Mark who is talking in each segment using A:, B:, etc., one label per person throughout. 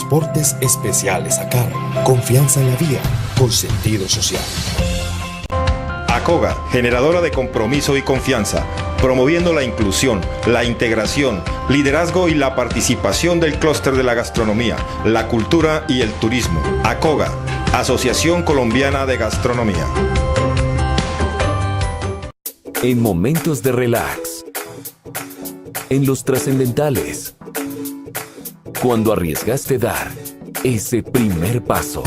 A: Transportes Especiales ACAR. Confianza en la vía, con sentido social.
B: ACOGA, generadora de compromiso y confianza, promoviendo la inclusión, la integración, liderazgo y la participación del clúster de la gastronomía, la cultura y el turismo. ACOGA, Asociación Colombiana de Gastronomía.
C: En momentos de relax, en los trascendentales, cuando arriesgaste dar ese primer paso.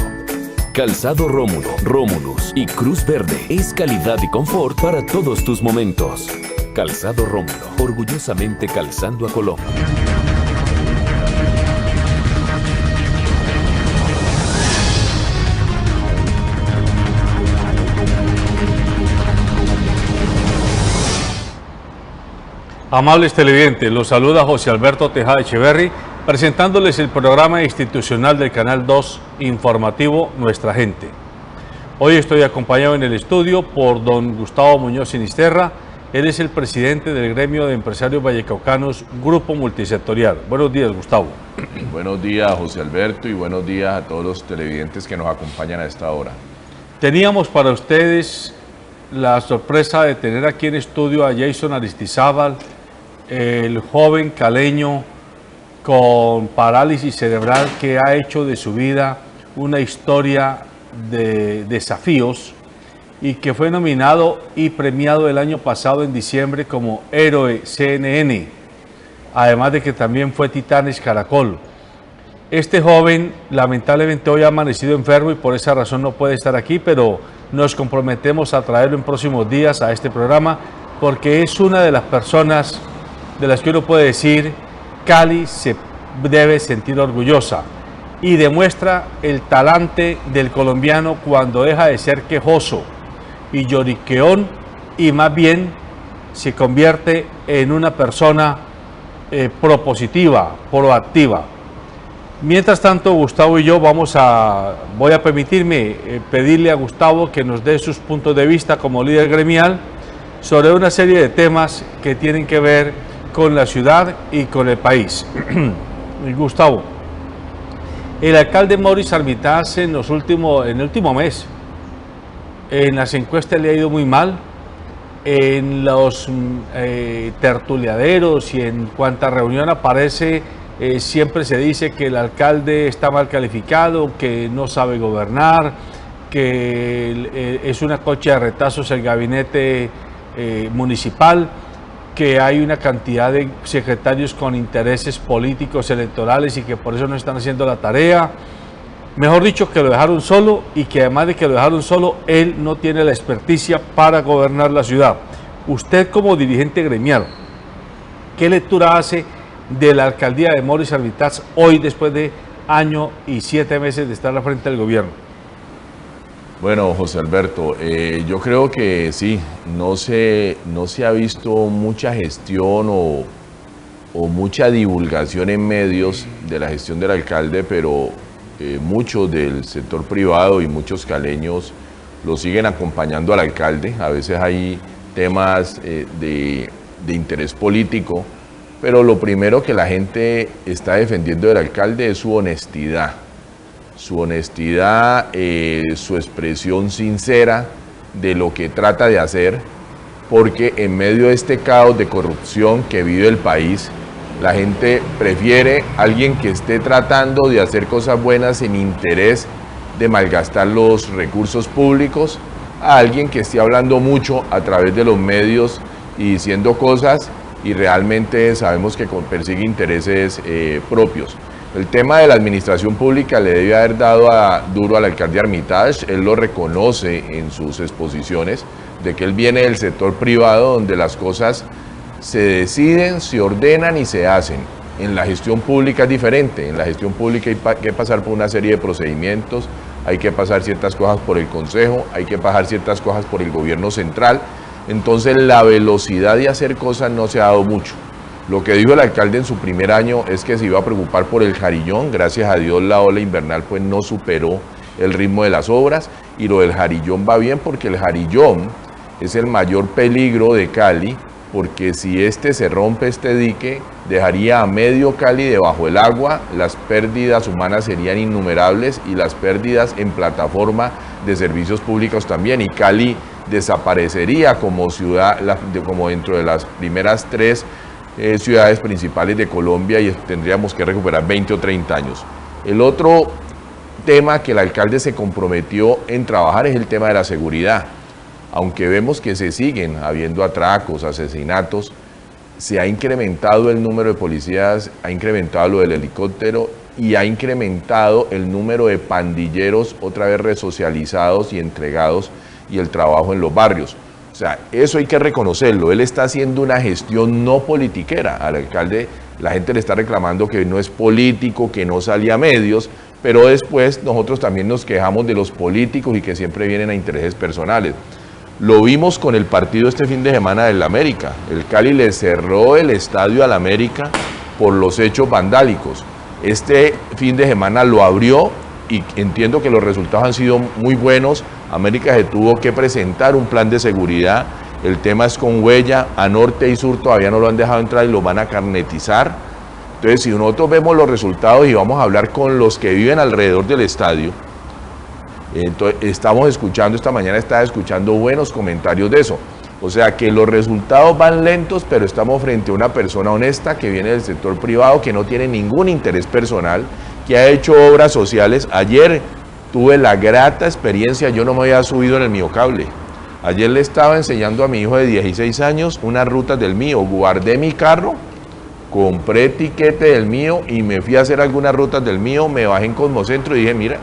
C: Calzado Rómulo, Rómulus y Cruz Verde es calidad y confort para todos tus momentos. Calzado Rómulo, orgullosamente calzando a Colombia.
D: Amables televidentes, los saluda José Alberto Tejada Echeverry, presentándoles el programa institucional del Canal 2 informativo Nuestra Gente. Hoy estoy acompañado en el estudio por don Gustavo Muñoz Sinisterra. Él es el presidente del gremio de empresarios vallecaucanos, Grupo Multisectorial. Buenos días, Gustavo.
E: Buenos días, José Alberto, y buenos días a todos los televidentes que nos acompañan a esta hora.
D: Teníamos para ustedes la sorpresa de tener aquí en estudio a Jason Aristizábal, el joven caleño con parálisis cerebral que ha hecho de su vida una historia de desafíos y que fue nominado y premiado el año pasado en diciembre como Héroe CNN, además de que también fue Titanes Caracol. Este joven lamentablemente hoy ha amanecido enfermo y por esa razón no puede estar aquí, pero nos comprometemos a traerlo en próximos días a este programa porque es una de las personas de las que uno puede decir Cali se debe sentir orgullosa y demuestra el talante del colombiano cuando deja de ser quejoso y lloriqueón y más bien se convierte en una persona propositiva, proactiva. Mientras tanto, Gustavo y yo voy a permitirme pedirle a Gustavo que nos dé sus puntos de vista como líder gremial sobre una serie de temas que tienen que ver con la ciudad y con el país. Gustavo, el alcalde Maurice Armitage en el último mes, en las encuestas le ha ido muy mal, en los tertuliaderos y en cuanta reunión aparece, siempre se dice que el alcalde está mal calificado, que no sabe gobernar, que es una cocha de retazos el gabinete municipal, que hay una cantidad de secretarios con intereses políticos electorales y que por eso no están haciendo la tarea. Mejor dicho, que lo dejaron solo y que además de que lo dejaron solo, él no tiene la experticia para gobernar la ciudad. Usted como dirigente gremial, ¿qué lectura hace de la alcaldía de Maurice Armitage hoy después de año y 7 meses de estar al frente del gobierno?
E: Bueno, José Alberto, yo creo que sí, no se ha visto mucha gestión o mucha divulgación en medios de la gestión del alcalde, pero muchos del sector privado y muchos caleños lo siguen acompañando al alcalde. A veces hay temas de interés político, pero lo primero que la gente está defendiendo del alcalde es su honestidad. Su honestidad, su expresión sincera de lo que trata de hacer, porque en medio de este caos de corrupción que vive el país, la gente prefiere a alguien que esté tratando de hacer cosas buenas sin interés de malgastar los recursos públicos, a alguien que esté hablando mucho a través de los medios y diciendo cosas y realmente sabemos que persigue intereses propios. El tema de la administración pública le debe haber dado duro al alcalde Armitage. Él lo reconoce en sus exposiciones, de que él viene del sector privado donde las cosas se deciden, se ordenan y se hacen. En la gestión pública es diferente. En la gestión pública hay que pasar por una serie de procedimientos, hay que pasar ciertas cosas por el Consejo, hay que pasar ciertas cosas por el gobierno central. Entonces la velocidad de hacer cosas no se ha dado mucho. Lo que dijo el alcalde en su primer año es que se iba a preocupar por el Jarillón. Gracias a Dios la ola invernal pues no superó el ritmo de las obras y lo del Jarillón va bien porque el Jarillón es el mayor peligro de Cali porque si se rompe este dique, dejaría a medio Cali debajo del agua, las pérdidas humanas serían innumerables y las pérdidas en plataforma de servicios públicos también, y Cali desaparecería como ciudad, como dentro de las primeras 3 ciudades principales de Colombia, y tendríamos que recuperar 20 o 30 años. El otro tema que el alcalde se comprometió en trabajar es el tema de la seguridad. Aunque vemos que se siguen habiendo atracos, asesinatos, se ha incrementado el número de policías, ha incrementado lo del helicóptero y ha incrementado el número de pandilleros otra vez resocializados y entregados, y el trabajo en los barrios. O sea, eso hay que reconocerlo. Él está haciendo una gestión no politiquera. Al alcalde la gente le está reclamando que no es político, que no sale a medios, pero después nosotros también nos quejamos de los políticos y que siempre vienen a intereses personales. Lo vimos con el partido este fin de semana del América. El Cali le cerró el estadio al América por los hechos vandálicos. Este fin de semana lo abrió y entiendo que los resultados han sido muy buenos. América se tuvo que presentar un plan de seguridad. El tema es con huella. A norte y sur todavía no lo han dejado entrar y lo van a carnetizar. Entonces, si nosotros vemos los resultados y vamos a hablar con los que viven alrededor del estadio, entonces, estamos escuchando, esta mañana estaba escuchando buenos comentarios de eso. O sea que los resultados van lentos, pero estamos frente a una persona honesta que viene del sector privado, que no tiene ningún interés personal, que ha hecho obras sociales. Ayer tuve la grata experiencia, yo no me había subido en el Miocable. Ayer le estaba enseñando a mi hijo de 16 años unas rutas del Mío. Guardé mi carro, compré tiquete del Mío y me fui a hacer algunas rutas del Mío. Me bajé en Cosmocentro y dije, mira,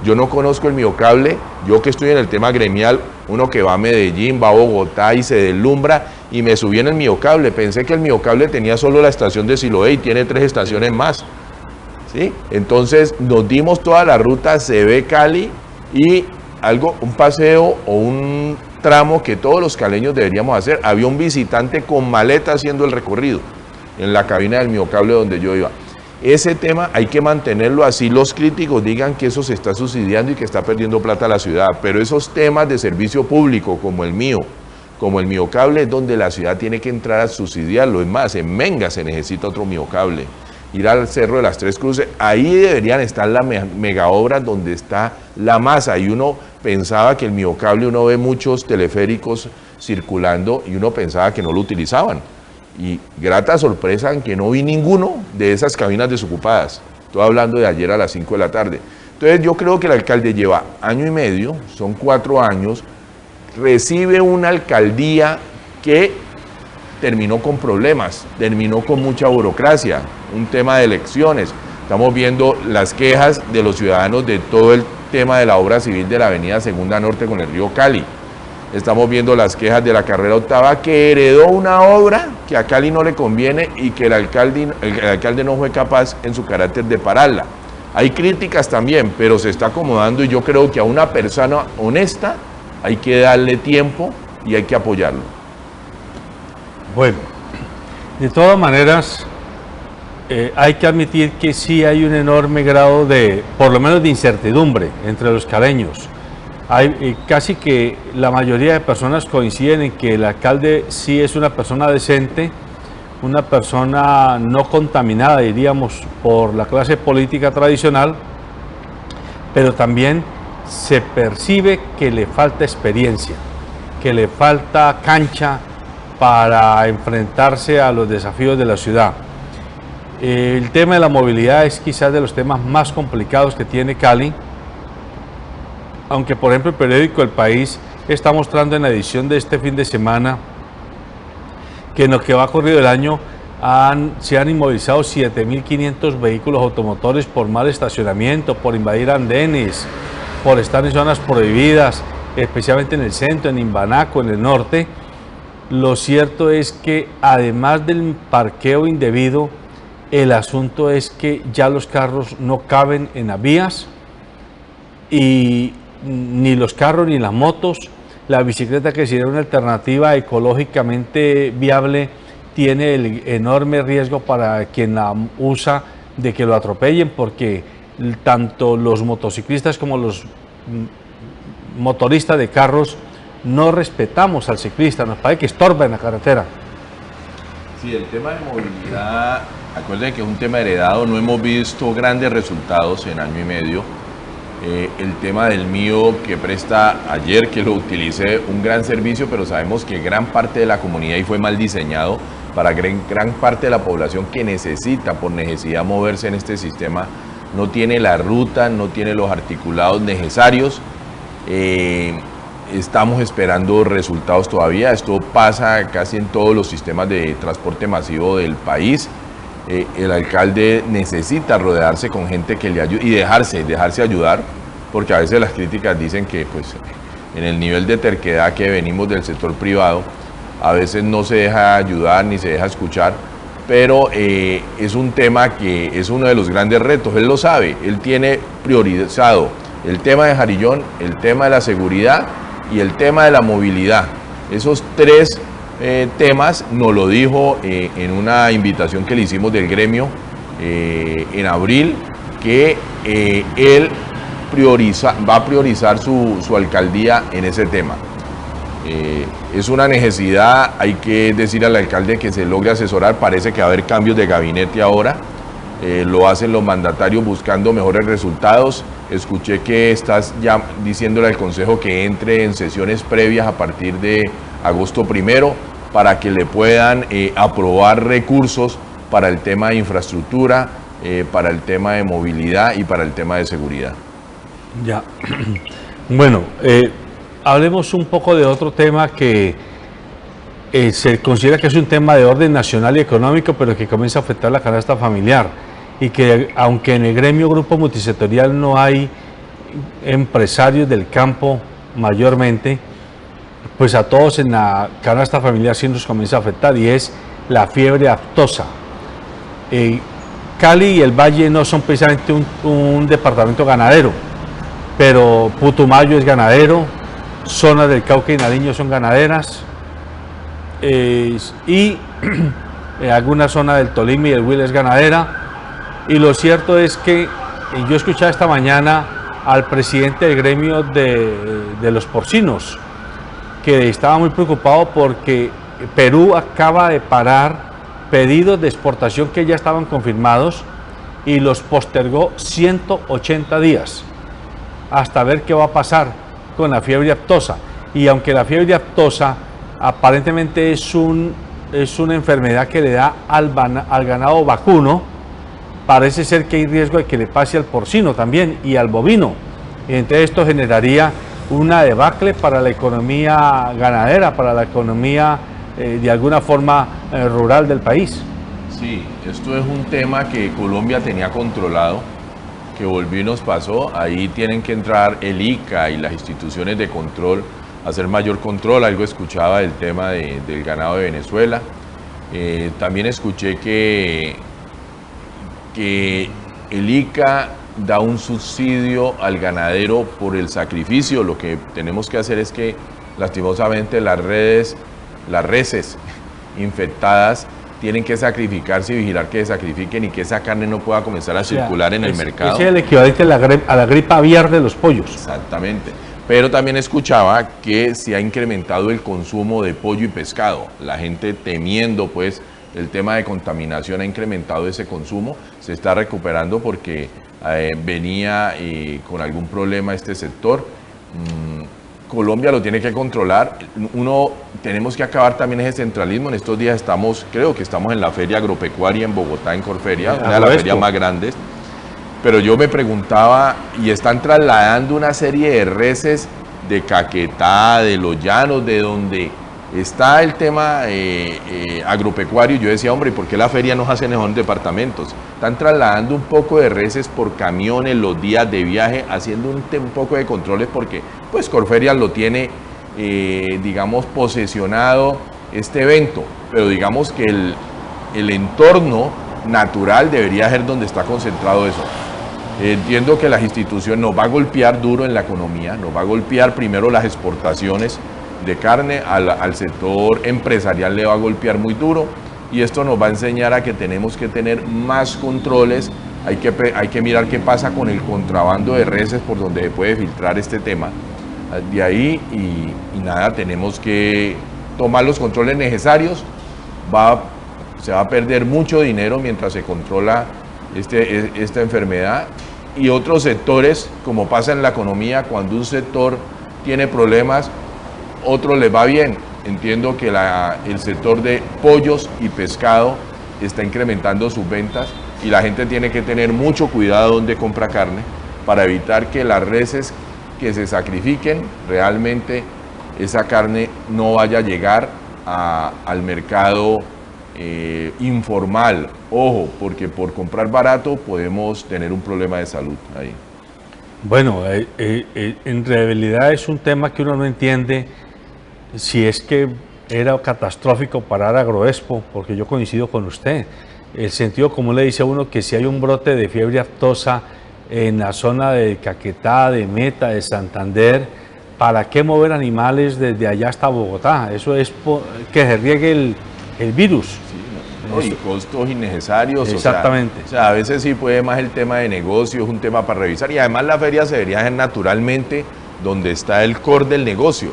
E: yo no conozco el Miocable, yo que estoy en el tema gremial, uno que va a Medellín, va a Bogotá y se deslumbra, y me subí en el Miocable. Pensé que el Miocable tenía solo la estación de Siloé y tiene 3 estaciones más. ¿Sí? Entonces nos dimos toda la ruta, se ve Cali, y un paseo o un tramo que todos los caleños deberíamos hacer. Había un visitante con maleta haciendo el recorrido en la cabina del Miocable donde yo iba. Ese tema hay que mantenerlo así. Los críticos digan que eso se está subsidiando y que está perdiendo plata la ciudad, pero esos temas de servicio público como el mío, como el Miocable, es donde la ciudad tiene que entrar a subsidiarlo. Es más, en Menga se necesita otro Miocable. Ir al Cerro de las Tres Cruces, ahí deberían estar las mega obras donde está la masa. Y uno pensaba que el Miocable, uno ve muchos teleféricos circulando y uno pensaba que no lo utilizaban. Y grata sorpresa en que no vi ninguno de esas cabinas desocupadas. Estoy hablando de ayer a las 5 de la tarde. Entonces yo creo que el alcalde lleva año y medio, son 4 años, recibe una alcaldía que terminó con problemas, terminó con mucha burocracia, un tema de elecciones. Estamos viendo las quejas de los ciudadanos de todo el tema de la obra civil de la avenida Segunda Norte con el río Cali. Estamos viendo las quejas de la carrera octava, que heredó una obra que a Cali no le conviene y que el alcalde no fue capaz en su carácter de pararla. Hay críticas también, pero se está acomodando, y yo creo que a una persona honesta hay que darle tiempo y hay que apoyarlo.
D: Bueno, de todas maneras, hay que admitir que sí hay un enorme grado de, por lo menos de incertidumbre entre los caleños. Casi que la mayoría de personas coinciden en que el alcalde sí es una persona decente, una persona no contaminada, diríamos, por la clase política tradicional, pero también se percibe que le falta experiencia, que le falta cancha para enfrentarse a los desafíos de la ciudad. El tema de la movilidad es quizás de los temas más complicados que tiene Cali, aunque por ejemplo el periódico El País está mostrando en la edición de este fin de semana que en lo que va corrido el año se han inmovilizado 7.500 vehículos automotores por mal estacionamiento, por invadir andenes, por estar en zonas prohibidas, especialmente en el centro, en Imbanaco, en el norte. Lo cierto es que además del parqueo indebido, el asunto es que ya los carros no caben en las vías, y ni los carros ni las motos. La bicicleta, que sería una alternativa ecológicamente viable, tiene el enorme riesgo para quien la usa de que lo atropellen, porque tanto los motociclistas como los motoristas de carros no respetamos al ciclista, nos parece que estorba en la carretera.
E: Sí, el tema de movilidad, acuérdense que es un tema heredado, no hemos visto grandes resultados en año y medio. El tema del mío que presta ayer, que lo utilicé, un gran servicio, pero sabemos que gran parte de la comunidad, y fue mal diseñado, para gran parte de la población que necesita, por necesidad, moverse en este sistema, no tiene la ruta, no tiene los articulados necesarios. Estamos esperando resultados todavía. Esto pasa casi en todos los sistemas de transporte masivo del país. El alcalde necesita rodearse con gente que le ayude y dejarse ayudar, porque a veces las críticas dicen que pues, en el nivel de terquedad que venimos del sector privado, a veces no se deja ayudar ni se deja escuchar, pero es un tema que es uno de los grandes retos. Él lo sabe, él tiene priorizado el tema de Jarillón, el tema de la seguridad y el tema de la movilidad. Esos tres temas nos lo dijo en una invitación que le hicimos del gremio en abril, que él va a priorizar su alcaldía en ese tema. Es una necesidad, hay que decir al alcalde que se logre asesorar. Parece que va a haber cambios de gabinete ahora, lo hacen los mandatarios buscando mejores resultados. Escuché que estás ya diciéndole al Consejo que entre en sesiones previas a partir de agosto 1 para que le puedan aprobar recursos para el tema de infraestructura, para el tema de movilidad y para el tema de seguridad.
D: Ya, bueno, hablemos un poco de otro tema que se considera que es un tema de orden nacional y económico, pero que comienza a afectar la canasta familiar, y que aunque en el gremio Grupo Multisectorial no hay empresarios del campo mayormente, pues a todos en la canasta familiar sí nos comienza a afectar, y es la fiebre aftosa. Cali y el Valle no son precisamente un departamento ganadero, pero Putumayo es ganadero, zonas del Cauca y Nariño son ganaderas, y alguna zona del Tolima y el Huila es ganadera. Y lo cierto es que yo escuchaba esta mañana al presidente del gremio de los porcinos, que estaba muy preocupado porque Perú acaba de parar pedidos de exportación que ya estaban confirmados y los postergó 180 días hasta ver qué va a pasar con la fiebre aftosa. Y aunque la fiebre aftosa aparentemente es una enfermedad que le da al ganado vacuno, parece ser que hay riesgo de que le pase al porcino también y al bovino. Y entonces esto generaría una debacle para la economía ganadera, para la economía de alguna forma rural del país.
E: Sí, esto es un tema que Colombia tenía controlado, que volvió y nos pasó. Ahí tienen que entrar el ICA y las instituciones de control a hacer mayor control. Algo escuchaba del tema del ganado de Venezuela. También escuché que el ICA da un subsidio al ganadero por el sacrificio. Lo que tenemos que hacer es que lastimosamente las reses infectadas tienen que sacrificarse y vigilar que se sacrifiquen y que esa carne no pueda comenzar a circular en el mercado.
D: Es el equivalente a la gripe aviar de los pollos.
E: Exactamente. Pero también escuchaba que se ha incrementado el consumo de pollo y pescado. La gente temiendo pues el tema de contaminación ha incrementado ese consumo. Se está recuperando porque venía con algún problema este sector. Colombia lo tiene que controlar. Tenemos que acabar también ese centralismo. En estos días creo que estamos en la feria agropecuaria en Bogotá, en Corferia, una de las ferias más grandes. Pero yo me preguntaba, y están trasladando una serie de reses de Caquetá, de Los Llanos, de donde está el tema agropecuario. Yo decía, hombre, ¿y por qué la feria no hace en esos departamentos? Están trasladando un poco de reses por camiones los días de viaje, haciendo un poco de controles porque pues Corferia lo tiene, digamos, posesionado este evento, pero digamos que el entorno natural debería ser donde está concentrado eso. Entiendo que las instituciones nos va a golpear duro en la economía, nos va a golpear primero las exportaciones de carne, al sector empresarial le va a golpear muy duro, y esto nos va a enseñar a que tenemos que tener más controles. Hay que mirar qué pasa con el contrabando de reses por donde se puede filtrar este tema. De ahí y nada, tenemos que tomar los controles necesarios. Va se va a perder mucho dinero mientras se controla esta enfermedad. Y otros sectores, como pasa en la economía, cuando un sector tiene problemas, otro les va bien. Entiendo que el sector de pollos y pescado está incrementando sus ventas y la gente tiene que tener mucho cuidado donde compra carne para evitar que las reses que se sacrifiquen, realmente esa carne no vaya a llegar al mercado informal. Ojo, porque por comprar barato podemos tener un problema de salud ahí.
D: Bueno, en realidad es un tema que uno no entiende si es que era catastrófico parar Agroexpo, porque yo coincido con usted. El sentido común le dice a uno que si hay un brote de fiebre aftosa en la zona de Caquetá, de Meta, de Santander, ¿para qué mover animales desde allá hasta Bogotá? Eso es que se riegue el virus.
E: Sí, no, y costos innecesarios.
D: Exactamente.
E: O sea, a veces sí puede más el tema de negocio, es un tema para revisar. Y además la feria se debería hacer naturalmente donde está el core del negocio.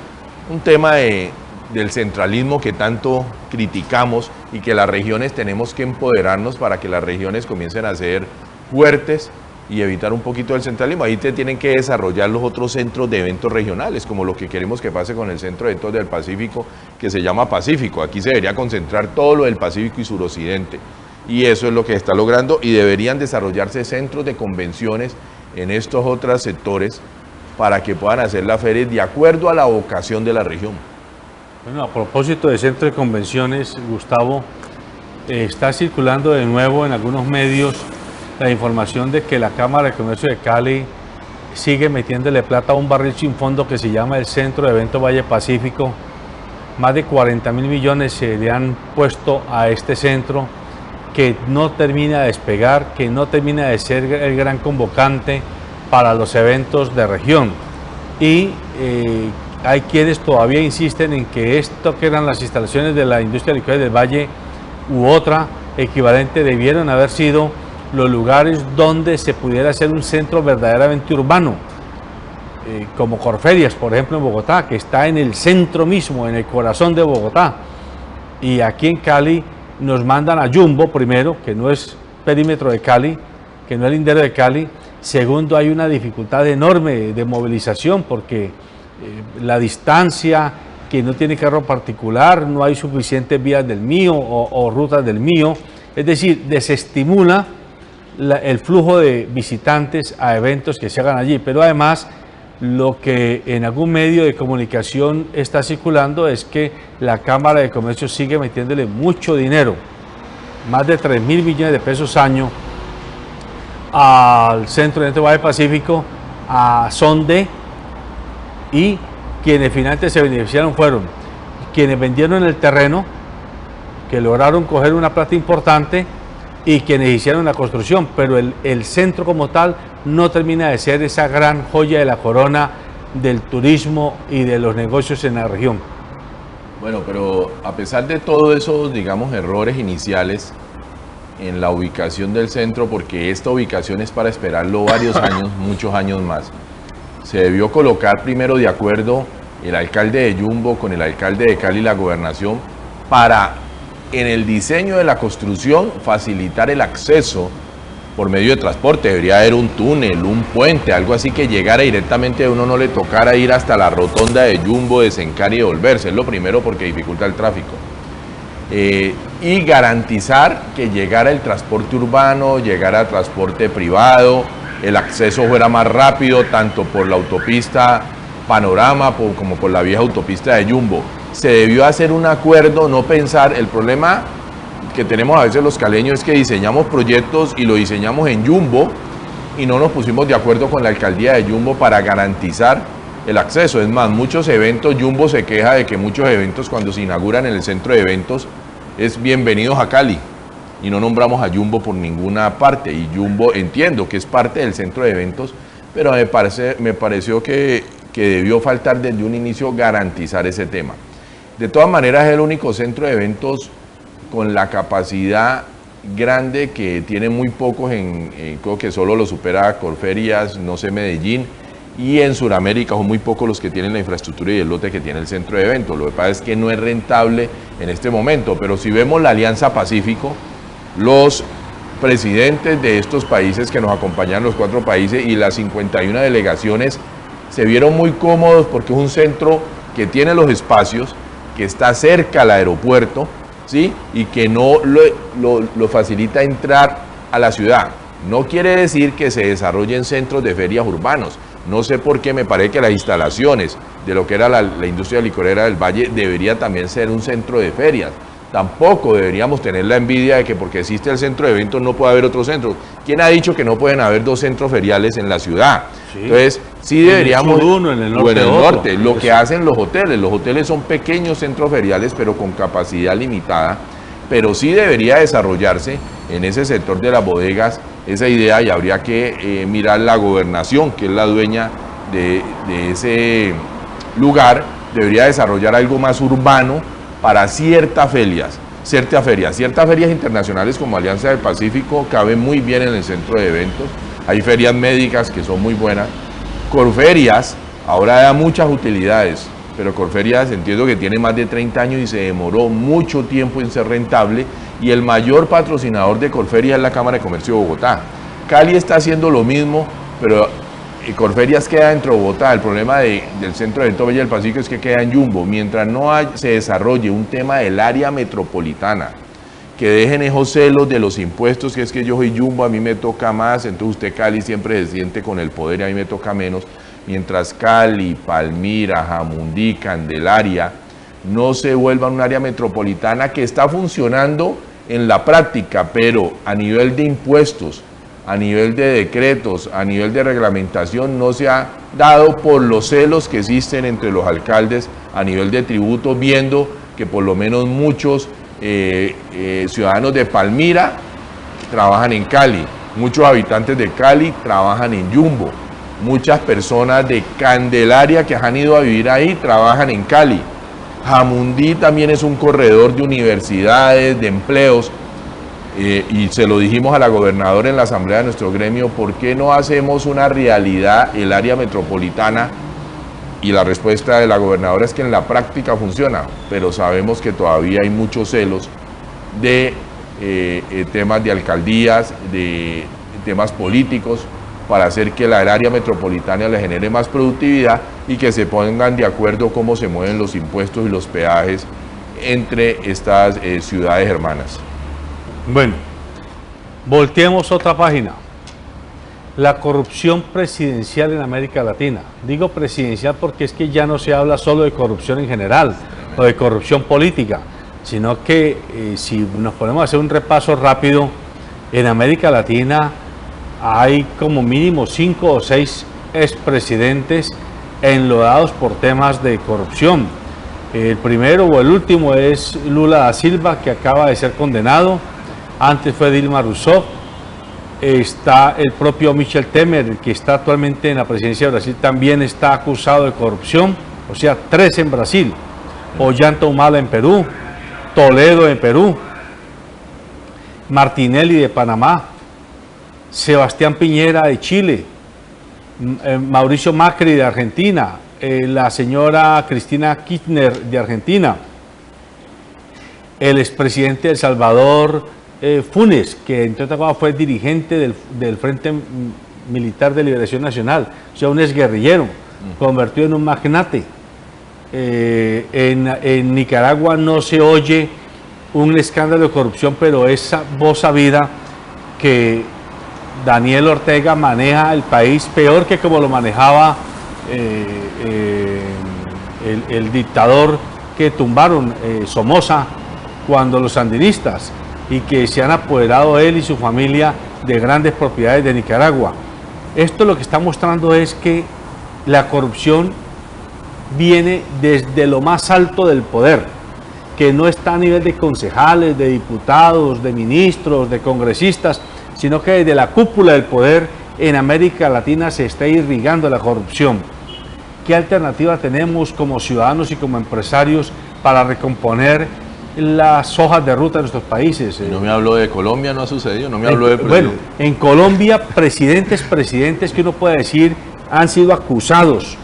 E: Un tema del centralismo que tanto criticamos y que las regiones tenemos que empoderarnos para que las regiones comiencen a ser fuertes y evitar un poquito el centralismo. Ahí te tienen que desarrollar los otros centros de eventos regionales, como lo que queremos que pase con el Centro de Eventos del Pacífico, que se llama Pacífico. Aquí se debería concentrar todo lo del Pacífico y suroccidente. Y eso es lo que está logrando, y deberían desarrollarse centros de convenciones en estos otros sectores para que puedan hacer la feria de acuerdo a la vocación de la región.
D: Bueno, a propósito de centro de convenciones, Gustavo, está circulando de nuevo en algunos medios la información de que la Cámara de Comercio de Cali sigue metiéndole plata a un barril sin fondo que se llama el Centro de Eventos Valle Pacífico. Más de 40.000 millones se le han puesto a este centro que no termina de despegar, que no termina de ser el gran convocante para los eventos de región. Y hay quienes todavía insisten en que esto que eran las instalaciones de la industria licorera del Valle u otra equivalente debieron haber sido los lugares donde se pudiera hacer un centro verdaderamente urbano, como Corferias, por ejemplo, en Bogotá, que está en el centro mismo, en el corazón de Bogotá. Y aquí en Cali nos mandan a Jumbo, primero, que no es perímetro de Cali, que no es lindero de Cali. Segundo, hay una dificultad enorme de movilización porque la distancia, que no tiene carro particular, no hay suficientes vías del mío o rutas del mío. Es decir, desestimula el flujo de visitantes a eventos que se hagan allí. Pero además, lo que en algún medio de comunicación está circulando es que la Cámara de Comercio sigue metiéndole mucho dinero, más de 3.000 millones de pesos año, al Centro de Eventos Valle Pacífico, a Sonde, y quienes finalmente se beneficiaron fueron quienes vendieron el terreno, que lograron coger una plata importante, y quienes hicieron la construcción, pero el centro como tal no termina de ser esa gran joya de la corona del turismo y de los negocios en la región.
E: Bueno, pero a pesar de todos esos, digamos, errores iniciales en la ubicación del centro, porque esta ubicación es para esperarlo varios años, muchos años más, se debió colocar primero de acuerdo el alcalde de Jumbo con el alcalde de Cali y la gobernación para, en el diseño de la construcción, facilitar el acceso por medio de transporte. Debería haber un túnel, un puente, algo así que llegara directamente, a uno no le tocara ir hasta la rotonda de Jumbo, desencar y devolverse. Es lo primero porque dificulta el tráfico. Y garantizar que llegara el transporte urbano, llegara el transporte privado, el acceso fuera más rápido, tanto por la autopista Panorama como por la vieja autopista de Jumbo. Se debió hacer un acuerdo, no pensar. El problema que tenemos a veces los caleños es que diseñamos proyectos y lo diseñamos en Jumbo y no nos pusimos de acuerdo con la alcaldía de Jumbo para garantizar el acceso. Es más, muchos eventos, Jumbo se queja de que muchos eventos cuando se inauguran en el centro de eventos es bienvenidos a Cali y no nombramos a Jumbo por ninguna parte. Y Jumbo entiendo que es parte del centro de eventos, pero me pareció que debió faltar desde un inicio garantizar ese tema. De todas maneras, es el único centro de eventos con la capacidad grande que tiene muy pocos, creo que solo lo supera Corferias, no sé, Medellín, y en Sudamérica son muy pocos los que tienen la infraestructura y el lote que tiene el centro de eventos. Lo que pasa es que no es rentable en este momento, pero si vemos la Alianza Pacífico, los presidentes de estos países que nos acompañan, los 4 países y las 51 delegaciones, se vieron muy cómodos porque es un centro que tiene los espacios, que está cerca al aeropuerto, ¿sí? Y que no lo facilita entrar a la ciudad. No quiere decir que se desarrollen centros de ferias urbanos. No sé por qué, me parece que las instalaciones de lo que era la industria licorera del Valle debería también ser un centro de ferias. Tampoco deberíamos tener la envidia de que porque existe el centro de eventos no puede haber otro centro. ¿Quién ha dicho que no pueden haber 2 centros feriales en la ciudad? Sí. Entonces, sí deberíamos...
D: Uno, en el norte,
E: o en el norte. Lo que hacen los hoteles son pequeños centros feriales, pero con capacidad limitada. Pero sí debería desarrollarse en ese sector de las bodegas esa idea, y habría que mirar la gobernación, que es la dueña de ese lugar, debería desarrollar algo más urbano para ciertas ferias internacionales como Alianza del Pacífico caben muy bien en el centro de eventos. Hay ferias médicas que son muy buenas. Corferias ahora da muchas utilidades, pero Corferias entiendo que tiene más de 30 años y se demoró mucho tiempo en ser rentable, y el mayor patrocinador de Corferias es la Cámara de Comercio de Bogotá. Cali está haciendo lo mismo, pero Corferias queda dentro de Bogotá. El problema del centro de eventos Valle del Pacífico es que queda en Jumbo. Mientras no se desarrolle un tema del área metropolitana, que dejen esos celos de los impuestos, que es que yo soy Jumbo, a mí me toca más, entonces usted Cali siempre se siente con el poder y a mí me toca menos. Mientras Cali, Palmira, Jamundí, Candelaria no se vuelvan un área metropolitana que está funcionando en la práctica, pero a nivel de impuestos, a nivel de decretos, a nivel de reglamentación, no se ha dado por los celos que existen entre los alcaldes a nivel de tributos, viendo que por lo menos muchos ciudadanos de Palmira trabajan en Cali, muchos habitantes de Cali trabajan en Jumbo, muchas personas de Candelaria que han ido a vivir ahí trabajan en Cali. Jamundí también es un corredor de universidades, de empleos, y se lo dijimos a la gobernadora en la asamblea de nuestro gremio: ¿por qué no hacemos una realidad el área metropolitana? Y la respuesta de la gobernadora es que en la práctica funciona, pero sabemos que todavía hay muchos celos de temas de alcaldías, de temas políticos, para hacer que la área metropolitana le genere más productividad y que se pongan de acuerdo cómo se mueven los impuestos y los peajes entre estas ciudades hermanas.
D: Bueno, volteemos otra página. La corrupción presidencial en América Latina. Digo presidencial porque es que ya no se habla solo de corrupción en general o de corrupción política, sino que si nos ponemos a hacer un repaso rápido, en América Latina hay como mínimo 5 o 6 expresidentes enlodados por temas de corrupción. El primero o el último es Lula da Silva, que acaba de ser condenado. Antes fue Dilma Rousseff. Está el propio Michel Temer, que está actualmente en la presidencia de Brasil, también está acusado de corrupción. O sea, 3 en Brasil. Ollanta Humala en Perú, Toledo en Perú, Martinelli de Panamá, Sebastián Piñera de Chile, Mauricio Macri de Argentina, la señora Cristina Kirchner de Argentina, el expresidente de El Salvador, Funes, que entre otras cosas fue dirigente del Frente Militar de Liberación Nacional, o sea, un exguerrillero, convertido en un magnate. En Nicaragua no se oye un escándalo de corrupción, pero es voz sabida que Daniel Ortega maneja el país peor que como lo manejaba el dictador que tumbaron, Somoza, cuando los sandinistas, y que se han apoderado él y su familia de grandes propiedades de Nicaragua. Esto lo que está mostrando es que la corrupción viene desde lo más alto del poder, que no está a nivel de concejales, de diputados, de ministros, de congresistas, sino que desde la cúpula del poder en América Latina se está irrigando la corrupción. ¿Qué alternativa tenemos como ciudadanos y como empresarios para recomponer las hojas de ruta de nuestros países?
E: No me habló de Colombia, no ha sucedido, no me habló de...
D: Bueno, en Colombia, presidentes que uno puede decir han sido acusados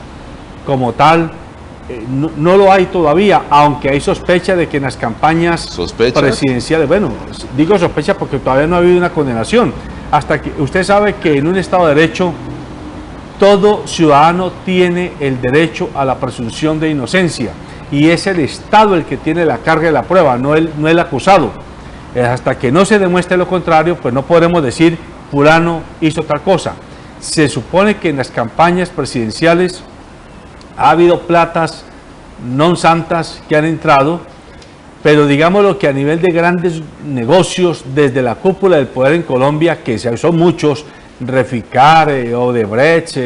D: como tal. No lo hay todavía, aunque hay sospecha de que en las campañas presidenciales, bueno, digo sospecha porque todavía no ha habido una condenación. Hasta que usted sabe que en un Estado de Derecho todo ciudadano tiene el derecho a la presunción de inocencia y es el Estado el que tiene la carga de la prueba, no el acusado. Hasta que no se demuestre lo contrario, pues no podremos decir fulano hizo tal cosa. Se supone que en las campañas presidenciales ha habido platas non santas que han entrado, pero digámoslo que a nivel de grandes negocios desde la cúpula del poder en Colombia, que son muchos, Reficar, Odebrecht,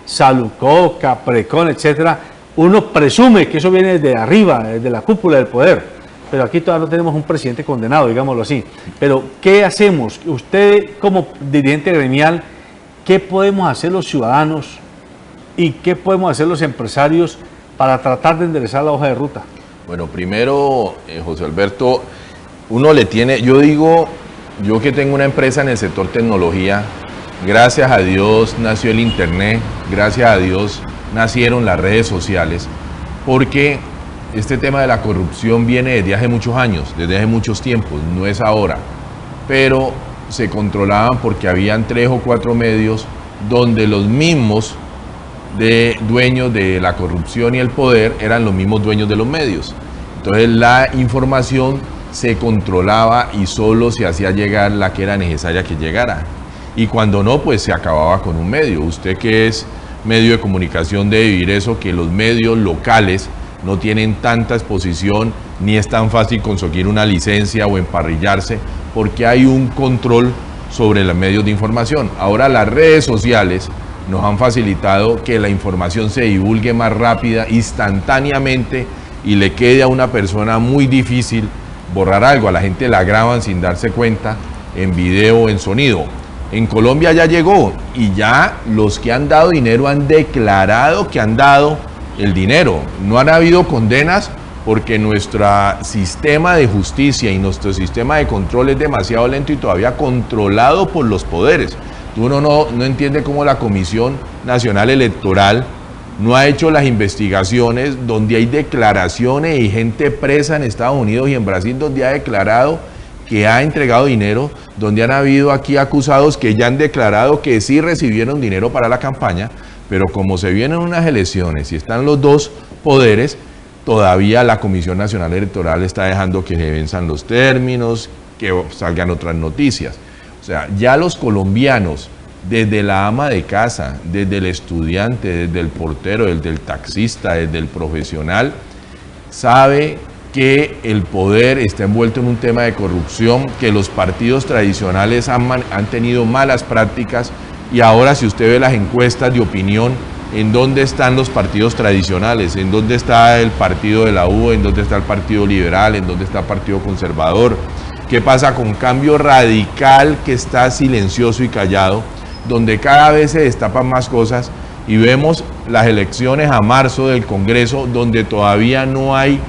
D: Salucó, Caprecon, etcétera, uno presume que eso viene desde arriba, desde la cúpula del poder, pero aquí todavía no tenemos un presidente condenado, digámoslo así. Pero ¿qué hacemos? Usted como dirigente gremial, ¿qué podemos hacer los ciudadanos y qué podemos hacer los empresarios para tratar de enderezar la hoja de ruta?
E: Bueno, primero, José Alberto, uno le tiene, yo que tengo una empresa en el sector tecnología, gracias a Dios nació el Internet, gracias a Dios nacieron las redes sociales, porque este tema de la corrupción viene desde hace muchos años, desde hace muchos tiempos, no es ahora, pero se controlaban porque habían 3 o 4 medios donde los mismos dueños de la corrupción y el poder eran los mismos dueños de los medios. Entonces la información se controlaba y solo se hacía llegar la que era necesaria que llegara. Y cuando no, pues se acababa con un medio. Usted que es medio de comunicación debe vivir eso, que los medios locales no tienen tanta exposición, ni es tan fácil conseguir una licencia o emparrillarse, porque hay un control sobre los medios de información. Ahora las redes sociales nos han facilitado que la información se divulgue más rápida, instantáneamente, y le quede a una persona muy difícil borrar algo. A la gente la graban sin darse cuenta, en video o en sonido. En Colombia ya llegó y ya los que han dado dinero han declarado que han dado el dinero. No han habido condenas porque nuestro sistema de justicia y nuestro sistema de control es demasiado lento y todavía controlado por los poderes. Uno no entiende cómo la Comisión Nacional Electoral no ha hecho las investigaciones donde hay declaraciones y gente presa en Estados Unidos y en Brasil donde ha declarado que ha entregado dinero, donde han habido aquí acusados que ya han declarado que sí recibieron dinero para la campaña, pero como se vienen unas elecciones y están los dos poderes, todavía la Comisión Nacional Electoral está dejando que se venzan los términos, que salgan otras noticias. O sea, ya los colombianos, desde la ama de casa, desde el estudiante, desde el portero, desde el taxista, desde el profesional, sabe que el poder está envuelto en un tema de corrupción, que los partidos tradicionales han tenido malas prácticas y ahora si usted ve las encuestas de opinión, ¿en dónde están los partidos tradicionales? ¿En dónde está el partido de la U? ¿En dónde está el Partido Liberal? ¿En dónde está el Partido Conservador? ¿Qué pasa con Cambio Radical, que está silencioso y callado, donde cada vez se destapan más cosas? Y vemos las elecciones a marzo del Congreso, donde todavía no hay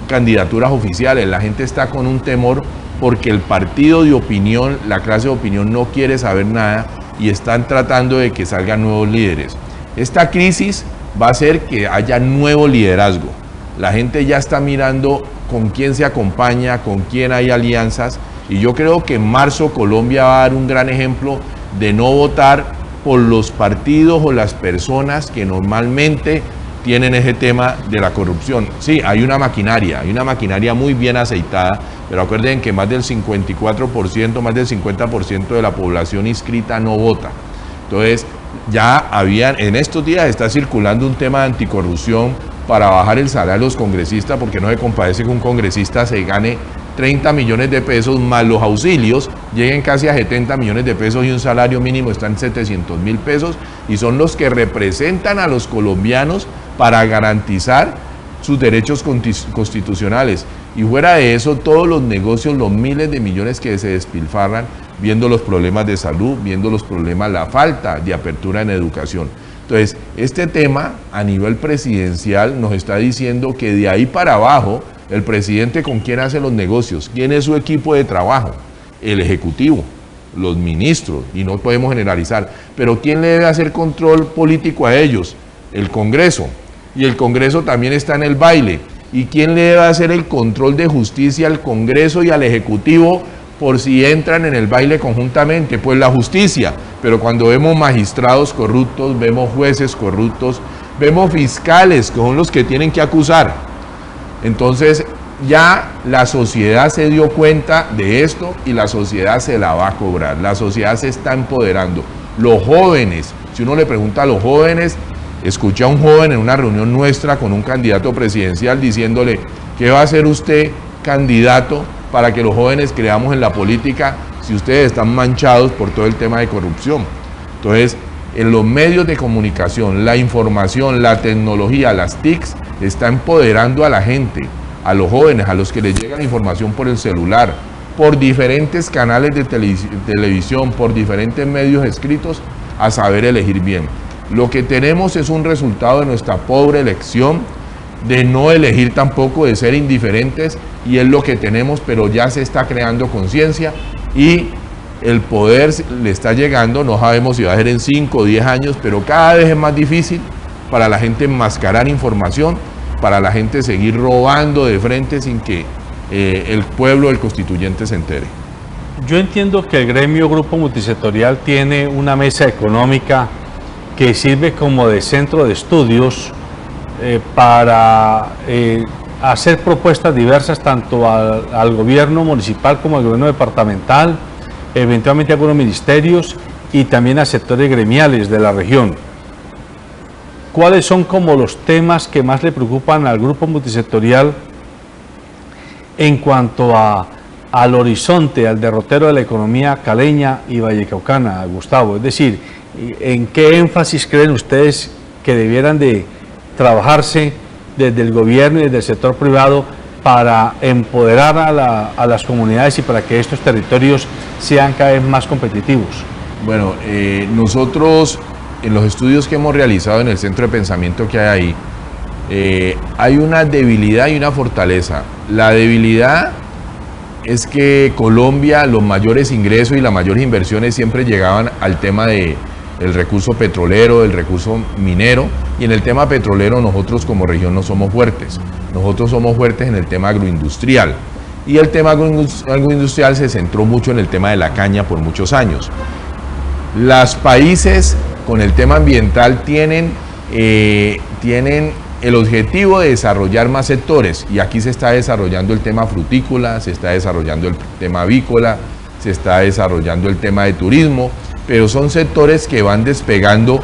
E: candidaturas oficiales. La gente está con un temor porque el partido de opinión, la clase de opinión no quiere saber nada y están tratando de que salgan nuevos líderes. Esta crisis va a hacer que haya nuevo liderazgo. La gente ya está mirando con quién se acompaña, con quién hay alianzas, y yo creo que en marzo Colombia va a dar un gran ejemplo de no votar por los partidos o las personas que normalmente tienen ese tema de la corrupción. Sí, hay una maquinaria muy bien aceitada, pero acuerden que más del 54%, más del 50% de la población inscrita no vota. Entonces, en estos días está circulando un tema de anticorrupción para bajar el salario de los congresistas, porque no se compadece que un congresista se gane 30 millones de pesos más los auxilios, lleguen casi a 70 millones de pesos y un salario mínimo está en 700.000 pesos, y son los que representan a los colombianos para garantizar sus derechos constitucionales. Y fuera de eso, todos los negocios, los miles de millones que se despilfarran, viendo los problemas de salud, viendo los problemas, la falta de apertura en educación. Entonces, este tema a nivel presidencial nos está diciendo que de ahí para abajo, el presidente con quién hace los negocios, quién es su equipo de trabajo, el Ejecutivo. los ministros, y no podemos generalizar, pero ¿quién le debe hacer control político a ellos? El Congreso, y el Congreso también está en el baile. ¿Y quién le debe hacer el control de justicia al Congreso y al Ejecutivo por si entran en el baile conjuntamente? Pues la justicia. Pero cuando vemos magistrados corruptos, vemos jueces corruptos, vemos fiscales que son los que tienen que acusar. Entonces ya la sociedad se dio cuenta de esto y la sociedad se la va a cobrar. La sociedad se está empoderando. Los jóvenes, si uno le pregunta a los jóvenes, escuché a un joven en una reunión nuestra con un candidato presidencial diciéndole: ¿qué va a hacer usted, candidato, para que los jóvenes creamos en la política si ustedes están manchados por todo el tema de corrupción? Entonces, en los medios de comunicación, la información, la tecnología, las TICs, está empoderando a la gente, a los jóvenes, a los que les llega la información por el celular, por diferentes canales de televisión, por diferentes medios escritos, a saber elegir bien. Lo que tenemos es un resultado de nuestra pobre elección, de no elegir tampoco, de ser indiferentes, y es lo que tenemos, pero ya se está creando conciencia y el poder le está llegando. No sabemos si va a ser en 5 o 10 años, pero cada vez es más difícil para la gente enmascarar información, para la gente seguir robando de frente sin que el pueblo, el constituyente, se entere.
D: Yo entiendo que el gremio Grupo Multisectorial tiene una mesa económica que sirve como de centro de estudios para hacer propuestas diversas tanto al gobierno municipal como al gobierno departamental, eventualmente a algunos ministerios y también a sectores gremiales de la región. ¿Cuáles son como los temas que más le preocupan al Grupo Multisectorial en cuanto al horizonte, al derrotero de la economía caleña y vallecaucana, Gustavo? Es decir, ¿en qué énfasis creen ustedes que debieran de trabajarse desde el gobierno y desde el sector privado para empoderar a las comunidades y para que estos territorios sean cada vez más competitivos?
E: Bueno, nosotros en los estudios que hemos realizado en el centro de pensamiento que hay ahí, hay una debilidad y una fortaleza. La debilidad es que Colombia, los mayores ingresos y las mayores inversiones siempre llegaban al tema del recurso petrolero, del recurso minero, y en el tema petrolero nosotros como región no somos fuertes. Nosotros somos fuertes en el tema agroindustrial, y el tema agroindustrial se centró mucho en el tema de la caña por muchos años. Los países con el tema ambiental tienen el objetivo de desarrollar más sectores, y aquí se está desarrollando el tema frutícola, se está desarrollando el tema avícola, se está desarrollando el tema de turismo, pero son sectores que van despegando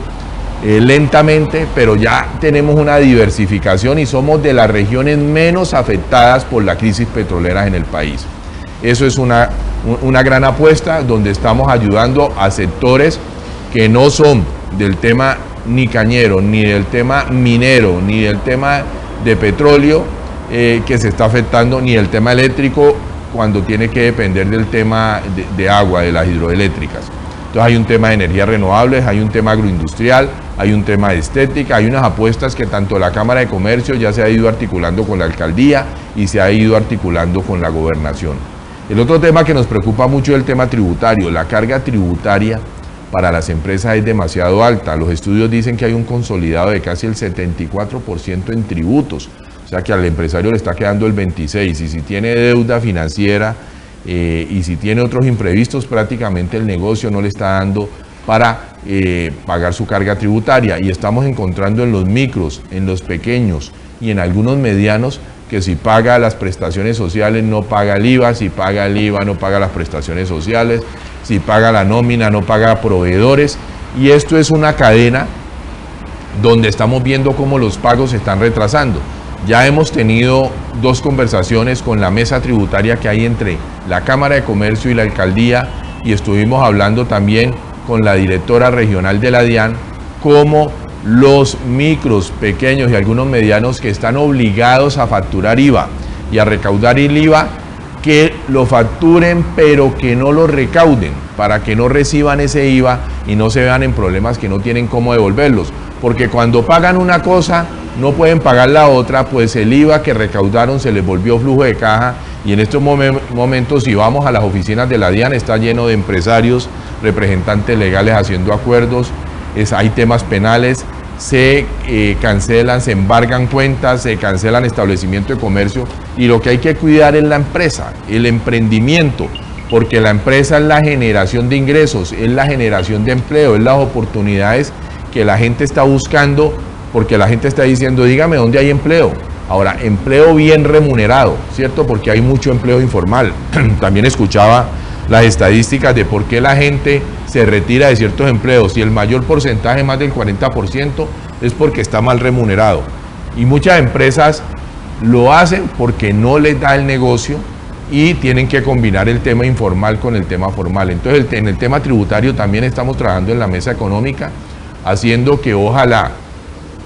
E: lentamente, pero ya tenemos una diversificación y somos de las regiones menos afectadas por la crisis petrolera en el país. Eso es una gran apuesta donde estamos ayudando a sectores que no son del tema ni cañero, ni del tema minero, ni del tema de petróleo que se está afectando, ni el tema eléctrico cuando tiene que depender del tema de agua, de las hidroeléctricas. Entonces hay un tema de energías renovables, hay un tema agroindustrial, hay un tema de estética, hay unas apuestas que tanto la Cámara de Comercio ya se ha ido articulando con la alcaldía y se ha ido articulando con la gobernación. El otro tema que nos preocupa mucho es el tema tributario. La carga tributaria para las empresas es demasiado alta. Los estudios dicen que hay un consolidado de casi el 74% en tributos, o sea que al empresario le está quedando el 26%, y si tiene deuda financiera y si tiene otros imprevistos, prácticamente el negocio no le está dando para pagar su carga tributaria, y estamos encontrando en los micros, en los pequeños y en algunos medianos que si paga las prestaciones sociales no paga el IVA, si paga el IVA no paga las prestaciones sociales, si paga la nómina no paga proveedores, y esto es una cadena donde estamos viendo cómo los pagos se están retrasando. Ya hemos tenido 2 conversaciones con la mesa tributaria que hay entre la Cámara de Comercio y la Alcaldía, y estuvimos hablando también con la directora regional de la DIAN, cómo los micros, pequeños y algunos medianos que están obligados a facturar IVA y a recaudar el IVA, que lo facturen pero que no lo recauden, para que no reciban ese IVA y no se vean en problemas que no tienen cómo devolverlos, porque cuando pagan una cosa no pueden pagar la otra, pues el IVA que recaudaron se les volvió flujo de caja Y en estos momentos, si vamos a las oficinas de la DIAN, está lleno de empresarios, representantes legales haciendo acuerdos, hay temas penales, se cancelan, se embargan cuentas, se cancelan establecimientos de comercio, y lo que hay que cuidar es la empresa, el emprendimiento, porque la empresa es la generación de ingresos, es la generación de empleo, es las oportunidades que la gente está buscando, porque la gente está diciendo, dígame dónde hay empleo. Ahora, empleo bien remunerado, ¿cierto? Porque hay mucho empleo informal. También escuchaba las estadísticas de por qué la gente se retira de ciertos empleos, y el mayor porcentaje, más del 40%, es porque está mal remunerado. Y muchas empresas lo hacen porque no les da el negocio y tienen que combinar el tema informal con el tema formal. Entonces, en el tema tributario también estamos trabajando en la mesa económica, haciendo que ojalá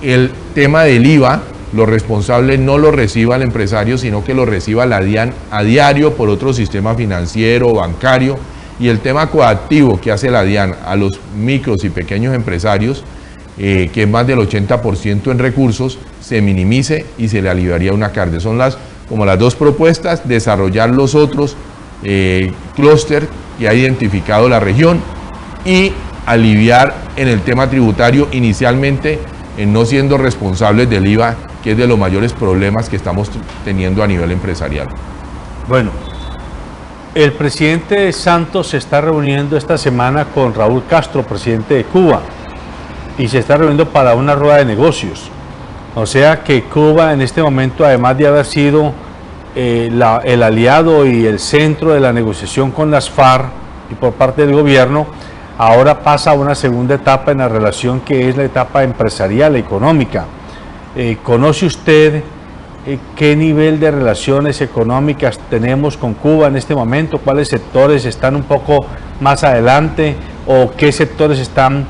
E: el tema del IVA, los responsables no lo reciba el empresario, sino que lo reciba la DIAN a diario por otro sistema financiero, bancario, y el tema coactivo que hace la DIAN a los micros y pequeños empresarios, que es más del 80% en recursos, se minimice y se le aliviaría una carga. Son como las dos propuestas: desarrollar los otros clúster que ha identificado la región y aliviar en el tema tributario, inicialmente en no siendo responsables del IVA, que es de los mayores problemas que estamos teniendo a nivel empresarial.
D: Bueno, el presidente Santos se está reuniendo esta semana con Raúl Castro, presidente de Cuba, y se está reuniendo para una rueda de negocios. O sea que Cuba en este momento, además de haber sido el aliado y el centro de la negociación con las FARC y por parte del gobierno, ahora pasa a una segunda etapa en la relación, que es la etapa empresarial, económica. ¿Conoce usted qué nivel de relaciones económicas tenemos con Cuba en este momento? ¿Cuáles sectores están un poco más adelante o qué sectores están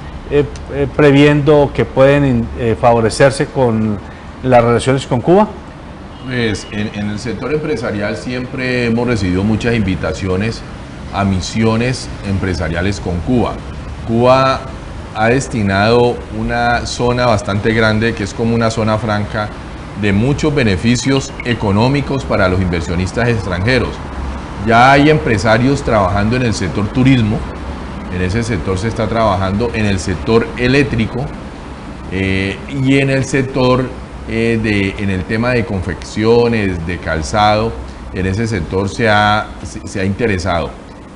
D: previendo que pueden favorecerse con las relaciones con Cuba?
E: Pues en el sector empresarial siempre hemos recibido muchas invitaciones a misiones empresariales con Cuba. Cuba ha destinado una zona bastante grande, que es como una zona franca, de muchos beneficios económicos para los inversionistas extranjeros. Ya hay empresarios trabajando en el sector turismo, en ese sector se está trabajando, en el sector eléctrico y en el sector en el tema de confecciones, de calzado. En ese sector se ha interesado.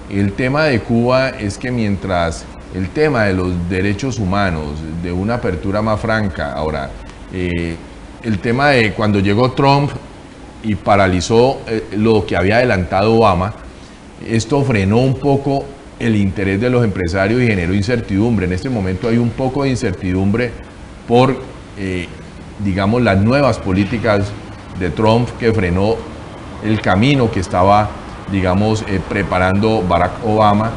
E: El tema de Cuba es que mientras el tema de los derechos humanos, de una apertura más franca, ahora, el tema de cuando llegó Trump y paralizó lo que había adelantado Obama, esto frenó un poco el interés de los empresarios y generó incertidumbre. En este momento hay un poco de incertidumbre por, digamos, las nuevas políticas de Trump, que frenó el camino que estaba, digamos, preparando Barack Obama,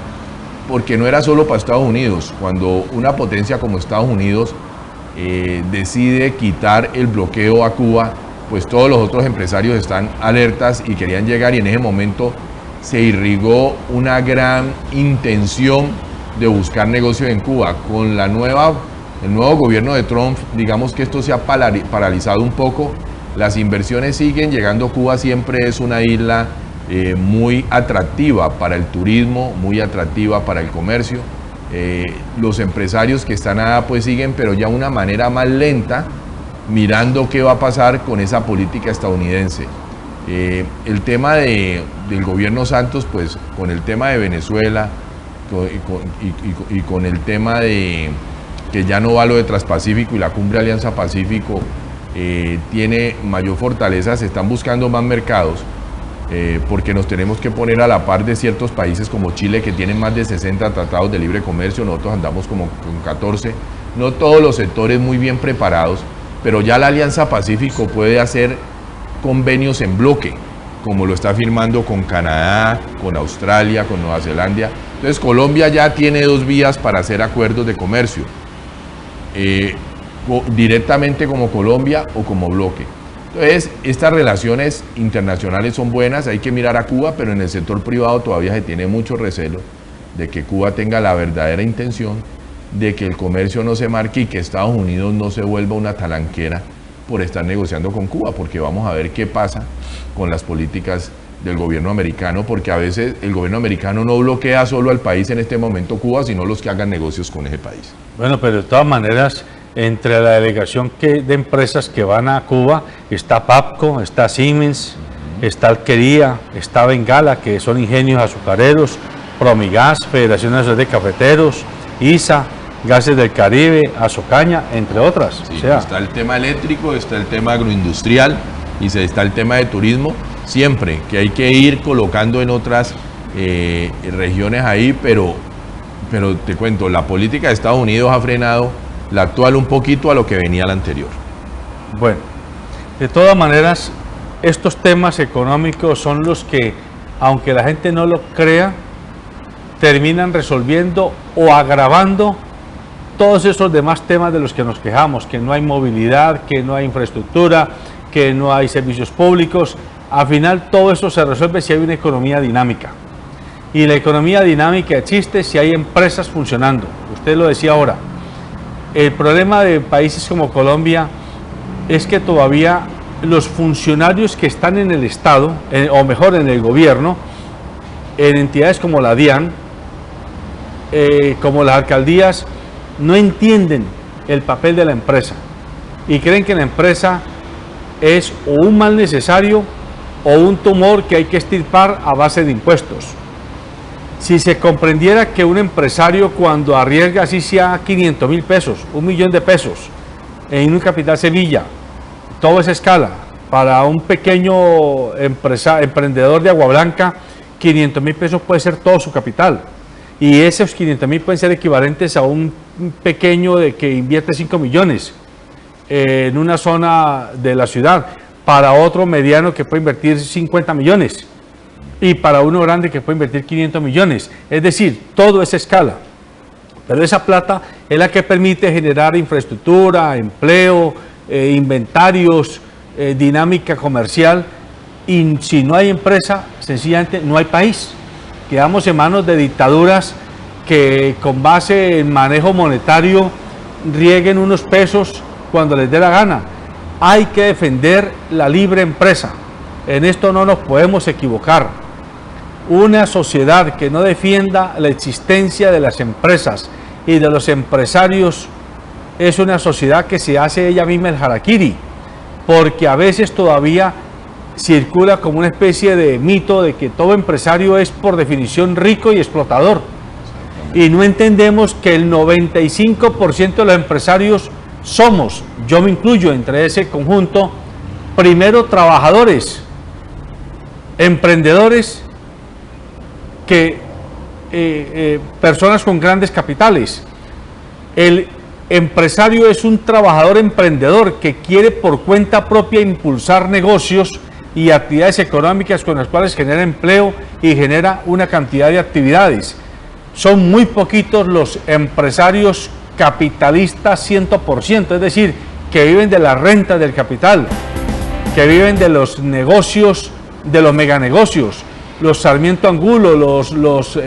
E: porque no era solo para Estados Unidos. Cuando una potencia como Estados Unidos decide quitar el bloqueo a Cuba, pues todos los otros empresarios están alertas y querían llegar, y en ese momento se irrigó una gran intención de buscar negocios en Cuba. Con el nuevo gobierno de Trump, digamos que esto se ha paralizado un poco. Las inversiones siguen llegando. Cuba siempre es una isla muy atractiva para el turismo, muy atractiva para el comercio. Los empresarios que están allá pues siguen, pero ya de una manera más lenta, mirando qué va a pasar con esa política estadounidense. El tema del gobierno Santos, pues con el tema de Venezuela y con el tema de que ya no va lo de Transpacífico y la Cumbre Alianza Pacífico, tiene mayor fortaleza. Se están buscando más mercados, porque nos tenemos que poner a la par de ciertos países como Chile, que tienen más de 60 tratados de libre comercio. Nosotros andamos como con 14. No todos los sectores muy bien preparados, pero ya la Alianza Pacífico puede hacer convenios en bloque, como lo está firmando con Canadá, con Australia, con Nueva Zelanda. Entonces Colombia ya tiene 2 vías para hacer acuerdos de comercio, directamente como Colombia o como bloque. Entonces estas relaciones internacionales son buenas. Hay que mirar a Cuba, pero en el sector privado todavía se tiene mucho recelo de que Cuba tenga la verdadera intención de que el comercio no se marque y que Estados Unidos no se vuelva una talanquera por estar negociando con Cuba, porque vamos a ver qué pasa con las políticas del gobierno americano, porque a veces el gobierno americano no bloquea solo al país, en este momento Cuba, sino los que hagan negocios con ese país.
D: Bueno, pero de todas maneras, entre la delegación de empresas que van a Cuba, está Papco, está Siemens, está Alquería, está Bengala, que son ingenios azucareros, Promigas, Federación Nacional de Cafeteros, ISA, Gases del Caribe, Azocaña, entre otras.
E: Sí, está el tema eléctrico, está el tema agroindustrial y está el tema de turismo, siempre que hay que ir colocando en otras regiones ahí, pero te cuento, la política de Estados Unidos ha frenado la actual un poquito a lo que venía la anterior.
D: Bueno, de todas maneras, estos temas económicos son los que, aunque la gente no lo crea, terminan resolviendo o agravando todos esos demás temas de los que nos quejamos, que no hay movilidad, que no hay infraestructura, que no hay servicios públicos. Al final todo eso se resuelve si hay una economía dinámica. Y la economía dinámica existe si hay empresas funcionando. Usted lo decía ahora. El problema de países como Colombia es que todavía los funcionarios que están en el Estado, o mejor en el gobierno, en entidades como la DIAN, como las alcaldías, no entienden el papel de la empresa y creen que la empresa es o un mal necesario o un tumor que hay que extirpar a base de impuestos. Si se comprendiera que un empresario, cuando arriesga así sea 500.000 pesos, 1.000.000 de pesos en un capital semilla, todo es escala. Para un pequeño emprendedor de Agua Blanca, 500.000 pesos puede ser todo su capital. Y esos 500.000 pueden ser equivalentes a un pequeño que invierte 5 millones en una zona de la ciudad, para otro mediano que puede invertir 50 millones y para uno grande que puede invertir 500 millones. Es decir, todo es escala. Pero esa plata es la que permite generar infraestructura, empleo, inventarios, dinámica comercial. Y si no hay empresa, sencillamente no hay país. Quedamos en manos de dictaduras que con base en manejo monetario rieguen unos pesos cuando les dé la gana. Hay que defender la libre empresa. En esto no nos podemos equivocar. Una sociedad que no defienda la existencia de las empresas y de los empresarios es una sociedad que se hace ella misma el harakiri, porque a veces todavía circula como una especie de mito de que todo empresario es por definición rico y explotador. Y no entendemos que el 95% de los empresarios somos, yo me incluyo entre ese conjunto, primero trabajadores, emprendedores, que personas con grandes capitales. El empresario es un trabajador emprendedor que quiere por cuenta propia impulsar negocios y actividades económicas con las cuales genera empleo y genera una cantidad de actividades. Son muy poquitos los empresarios capitalistas 100%, es decir, que viven de la renta del capital, que viven de los negocios, de los meganegocios, los Sarmiento Angulo, los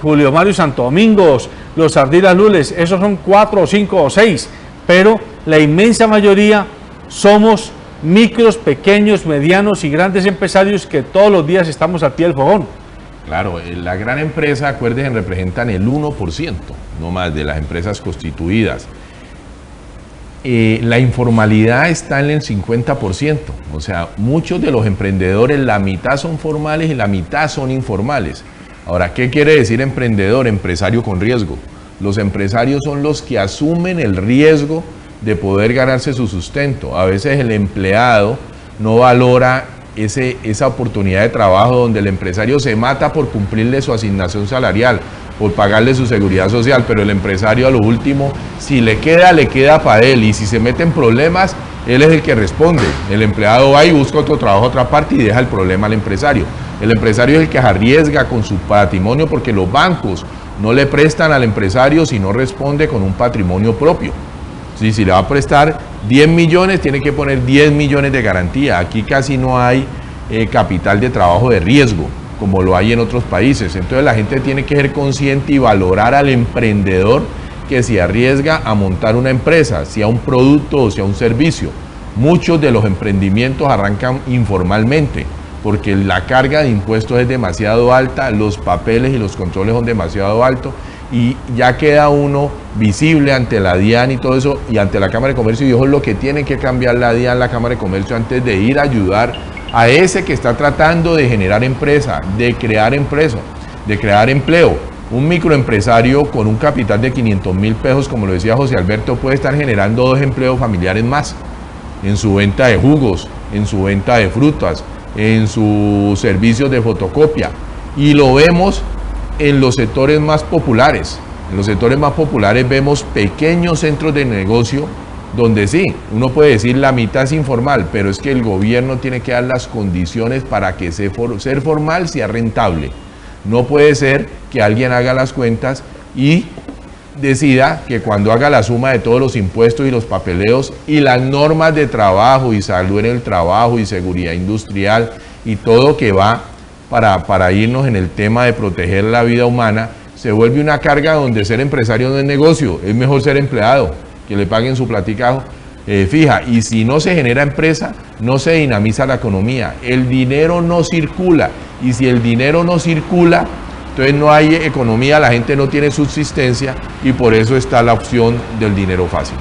D: Julio Mario Santo Domingos, los Ardila Lules. Esos son 4 o 5 o 6, pero la inmensa mayoría somos micros, pequeños, medianos y grandes empresarios que todos los días estamos al pie del fogón.
E: Claro, la gran empresa, acuérdense, representan el 1%, no más, de las empresas constituidas. La informalidad está en el 50%, o sea, muchos de los emprendedores, la mitad son formales y la mitad son informales. Ahora, ¿qué quiere decir emprendedor? Empresario con riesgo. Los empresarios son los que asumen el riesgo de poder ganarse su sustento. A veces el empleado no valora esa oportunidad de trabajo donde el empresario se mata por cumplirle su asignación salarial, por pagarle su seguridad social, pero el empresario a lo último, si le queda para él, y si se mete en problemas, él es el que responde. El empleado va y busca otro trabajo a otra parte y deja el problema al empresario. El empresario es el que arriesga con su patrimonio porque los bancos no le prestan al empresario si no responde con un patrimonio propio. Si le va a prestar 10 millones, tiene que poner 10 millones de garantía. Aquí casi no hay capital de trabajo de riesgo, como lo hay en otros países. Entonces la gente tiene que ser consciente y valorar al emprendedor que se arriesga a montar una empresa, sea un producto o sea un servicio. Muchos de los emprendimientos arrancan informalmente. porque la carga de impuestos es demasiado alta, los papeles y los controles son demasiado altos, y ya queda uno visible ante la DIAN y todo eso, y ante la Cámara de Comercio, y eso es lo que tiene que cambiar la DIAN, la Cámara de Comercio, antes de ir a ayudar a ese que está tratando de generar empresa, de crear empresa, de crear empleo. Un microempresario con un capital de 500.000 pesos, como lo decía José Alberto, puede estar generando 2 empleos familiares más, en su venta de jugos, en su venta de frutas, en sus servicios de fotocopia, y lo vemos en los sectores más populares. En los sectores más populares vemos pequeños centros de negocio donde sí, uno puede decir la mitad es informal, pero es que el gobierno tiene que dar las condiciones para que ser formal sea rentable. No puede ser que alguien haga las cuentas y decida que cuando haga la suma de todos los impuestos y los papeleos y las normas de trabajo y salud en el trabajo y seguridad industrial y todo que va para irnos en el tema de proteger la vida humana, se vuelve una carga donde ser empresario no es negocio, es mejor ser empleado, que le paguen su platica fija. Y si no se genera empresa, no se dinamiza la economía, el dinero no circula, y si el dinero no circula, entonces no hay economía, la gente no tiene subsistencia, y por eso está la opción del dinero fácil.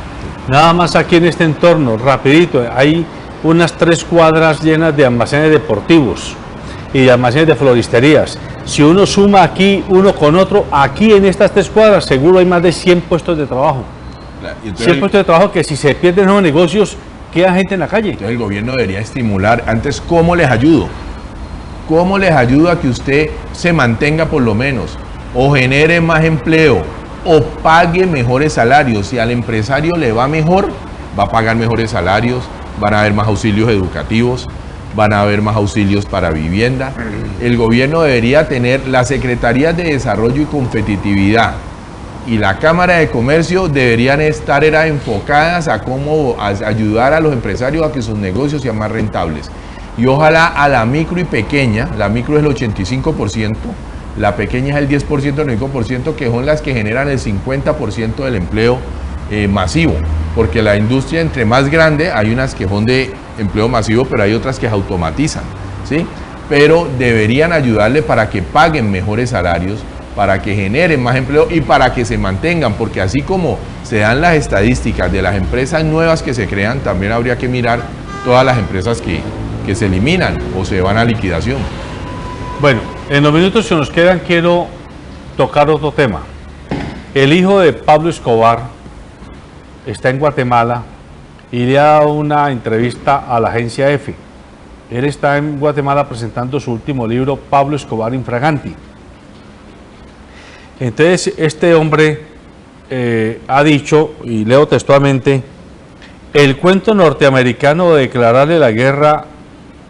D: Nada más aquí en este entorno, rapidito, hay unas 3 cuadras llenas de almacenes deportivos y de almacenes de floristerías. Si uno suma aquí uno con otro, aquí en estas 3 cuadras seguro hay más de 100 puestos de trabajo. 100 puestos de trabajo que si se pierden esos negocios, queda gente en la calle.
E: Entonces el gobierno debería estimular, antes, ¿cómo les ayudo? ¿Cómo les ayudo a que usted se mantenga por lo menos? O genere más empleo, o pague mejores salarios. Si al empresario le va mejor, va a pagar mejores salarios, van a haber más auxilios educativos, van a haber más auxilios para vivienda. El gobierno debería tener las Secretarías de Desarrollo y Competitividad y la Cámara de Comercio deberían estar enfocadas a cómo ayudar a los empresarios a que sus negocios sean más rentables. Y ojalá a la micro y pequeña, la micro es el 85%, la pequeña es el 10%, el 5%, que son las que generan el 50% del empleo masivo. Porque la industria, entre más grande, hay unas que son de empleo masivo, pero hay otras que se automatizan, ¿sí? Pero deberían ayudarle para que paguen mejores salarios, para que generen más empleo y para que se mantengan, porque así como se dan las estadísticas de las empresas nuevas que se crean, también habría que mirar todas las empresas que se eliminan o se van a liquidación.
D: Bueno, en los minutos que nos quedan quiero tocar otro tema. El hijo de Pablo Escobar está en Guatemala y le ha dado una entrevista a la agencia EFE. Él está en Guatemala presentando su último libro, Pablo Escobar Infraganti. Entonces, este hombre ha dicho, y leo textualmente, el cuento norteamericano de declararle la guerra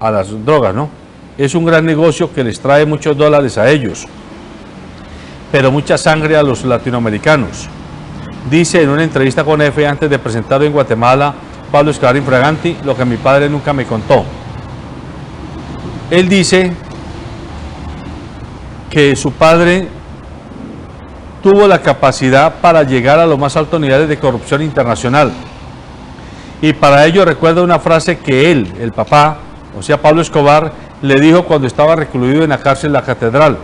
D: a las drogas, ¿no? Es un gran negocio que les trae muchos dólares a ellos, pero mucha sangre a los latinoamericanos. Dice en una entrevista con EFE antes de presentarlo en Guatemala, Pablo Escobar Infraganti, lo que mi padre nunca me contó. Él dice que su padre tuvo la capacidad para llegar a los más altos niveles de corrupción internacional. Y para ello recuerda una frase que él, el papá, o sea Pablo Escobar, le dijo cuando estaba recluido en la cárcel La Catedral: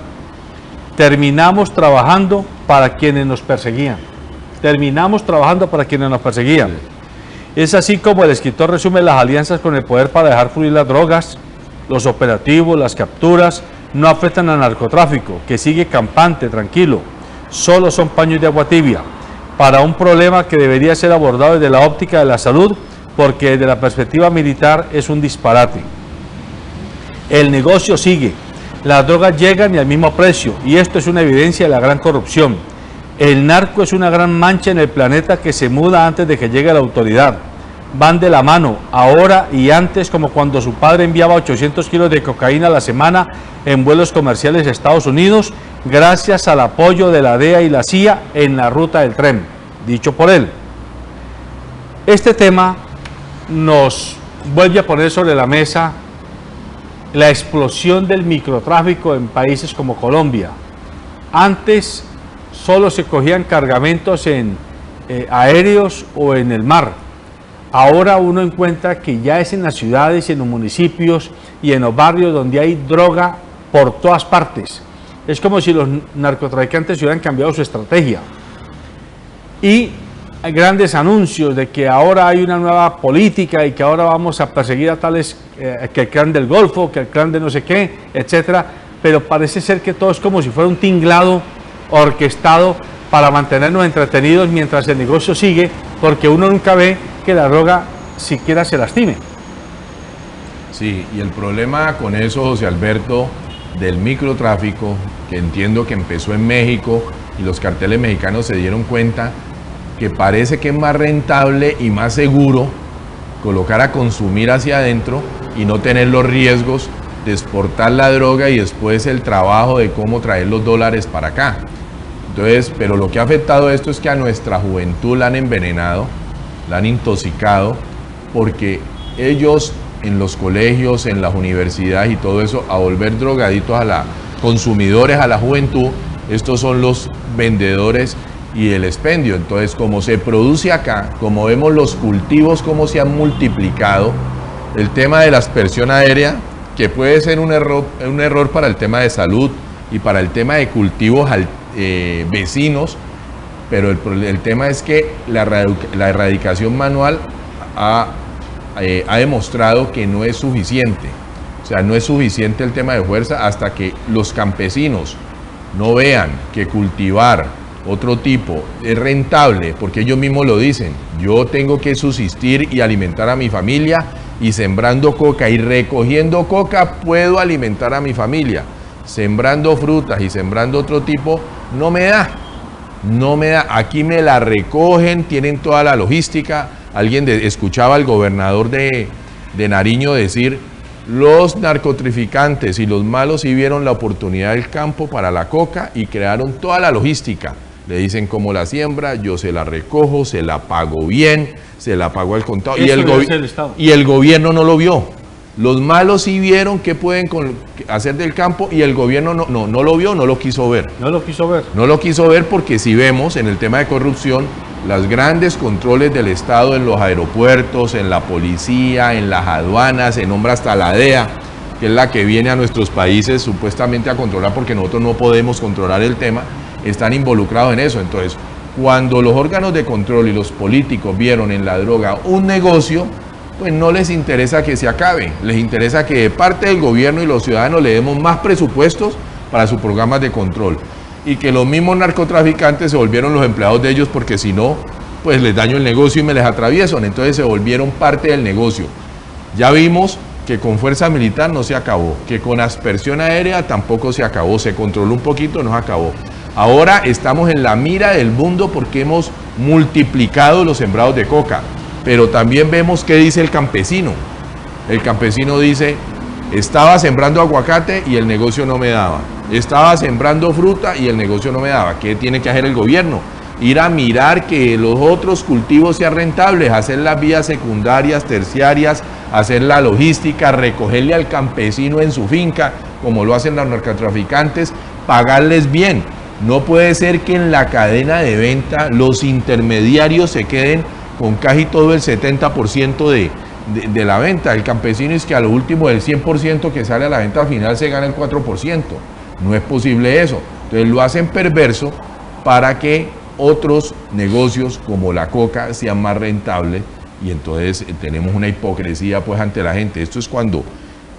D: terminamos trabajando para quienes nos perseguían. Terminamos trabajando para quienes nos perseguían. Es así como el escritor resume las alianzas con el poder para dejar fluir las drogas. Los operativos, las capturas, no afectan al narcotráfico, que sigue campante, tranquilo. Solo son paños de agua tibia para un problema que debería ser abordado desde la óptica de la salud, porque desde la perspectiva militar es un disparate. El negocio sigue, las drogas llegan y al mismo precio, y esto es una evidencia de la gran corrupción. El narco es una gran mancha en el planeta que se muda antes de que llegue la autoridad. Van de la mano, ahora y antes, como cuando su padre enviaba 800 kilos de cocaína a la semana en vuelos comerciales a Estados Unidos, gracias al apoyo de la DEA y la CIA en la ruta del tren, dicho por él. Este tema nos vuelve a poner sobre la mesa la explosión del microtráfico en países como Colombia. Antes solo se cogían cargamentos en aéreos o en el mar. ahora uno encuentra que ya es en las ciudades, en los municipios y en los barrios donde hay droga por todas partes. Es como si los narcotraficantes hubieran cambiado su estrategia. Y hay grandes anuncios de que ahora hay una nueva política y que ahora vamos a perseguir a tales, que el clan del Golfo, que el clan de no sé qué, etcétera. Pero parece ser que todo es como si fuera un tinglado orquestado para mantenernos entretenidos mientras el negocio sigue, porque uno nunca ve que la droga siquiera se lastime.
E: Sí, y el problema con eso, José Alberto, del microtráfico, que entiendo que empezó en México y los carteles mexicanos se dieron cuenta que parece que es más rentable y más seguro colocar a consumir hacia adentro y no tener los riesgos de exportar la droga y después el trabajo de cómo traer los dólares para acá. Entonces, pero lo que ha afectado esto es que a nuestra juventud la han envenenado, la han intoxicado, porque ellos en los colegios, en las universidades y todo eso, a volver drogaditos consumidores a la juventud, estos son los vendedores y el expendio. Entonces, como se produce acá, como vemos los cultivos cómo se han multiplicado, el tema de la aspersión aérea, que puede ser un error para el tema de salud y para el tema de cultivos vecinos, pero el tema es que la erradicación manual ha demostrado que no es suficiente. O sea, no es suficiente el tema de fuerza hasta que los campesinos no vean que cultivar otro tipo es rentable, porque ellos mismos lo dicen: yo tengo que subsistir y alimentar a mi familia, y sembrando coca y recogiendo coca puedo alimentar a mi familia. Sembrando frutas y sembrando otro tipo no me da. Aquí me la recogen, tienen toda la logística. Escuchaba al gobernador de Nariño decir: los narcotraficantes y los malos sí vieron la oportunidad del campo para la coca y crearon toda la logística. Le dicen cómo la siembra, yo se la recojo, se la pago bien, se la pago al contado. Y el gobierno no lo vio. Los malos sí vieron qué pueden hacer del campo, y el gobierno no lo vio, no lo quiso ver.
D: No lo quiso ver.
E: No lo quiso ver, porque si vemos en el tema de corrupción, los grandes controles del Estado en los aeropuertos, en la policía, en las aduanas, se nombra hasta la DEA, que es la que viene a nuestros países supuestamente a controlar, porque nosotros no podemos controlar el tema, están involucrados en eso. Entonces, cuando los órganos de control y los políticos vieron en la droga un negocio, pues no les interesa que se acabe, les interesa que de parte del gobierno y los ciudadanos le demos más presupuestos para sus programas de control, y que los mismos narcotraficantes se volvieron los empleados de ellos, porque si no, pues les daño el negocio y me les atravieso. Entonces se volvieron parte del negocio. Ya vimos que con fuerza militar no se acabó, que con aspersión aérea tampoco se acabó, se controló un poquito, no se acabó. Ahora estamos en la mira del mundo porque hemos multiplicado los sembrados de coca, pero también vemos qué dice el campesino. El campesino dice: estaba sembrando aguacate y el negocio no me daba. Estaba sembrando fruta y el negocio no me daba. ¿Qué tiene que hacer el gobierno? Ir a mirar que los otros cultivos sean rentables, hacer las vías secundarias, terciarias, hacer la logística, recogerle al campesino en su finca, como lo hacen los narcotraficantes, pagarles bien. No puede ser que en la cadena de venta los intermediarios se queden con casi todo el 70% de la venta. El campesino es que a lo último del 100% que sale a la venta al final se gana el 4%. No es posible eso. Entonces lo hacen perverso para que otros negocios como la coca sean más rentables, y entonces tenemos una hipocresía pues ante la gente. Esto es cuando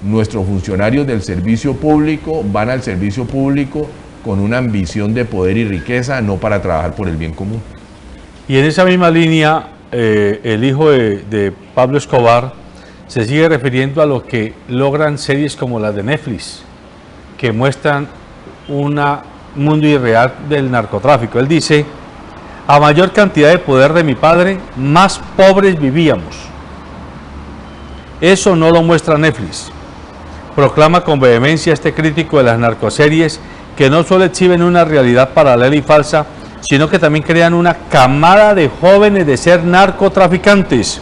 E: nuestros funcionarios del servicio público van al servicio público con una ambición de poder y riqueza, no para trabajar por el bien común.
D: Y en esa misma línea, el hijo de Pablo Escobar se sigue refiriendo a lo que logran series como las de Netflix, que muestran un mundo irreal del narcotráfico. Él dice: a mayor cantidad de poder de mi padre, más pobres vivíamos. Eso no lo muestra Netflix. Proclama con vehemencia este crítico de las narcoseries, que no solo exhiben una realidad paralela y falsa, sino que también crean una camada de jóvenes de ser narcotraficantes,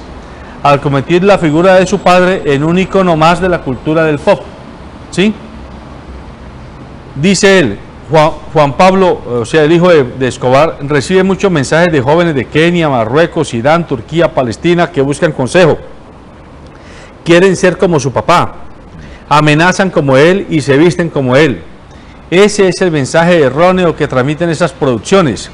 D: al convertir la figura de su padre en un ícono más de la cultura del pop. ¿Sí? Dice él: Juan Pablo, o sea, el hijo de Escobar, recibe muchos mensajes de jóvenes de Kenia, Marruecos, Irán, Turquía, Palestina, que buscan consejo. Quieren ser como su papá, amenazan como él y se visten como él. Ese es el mensaje erróneo que transmiten esas producciones,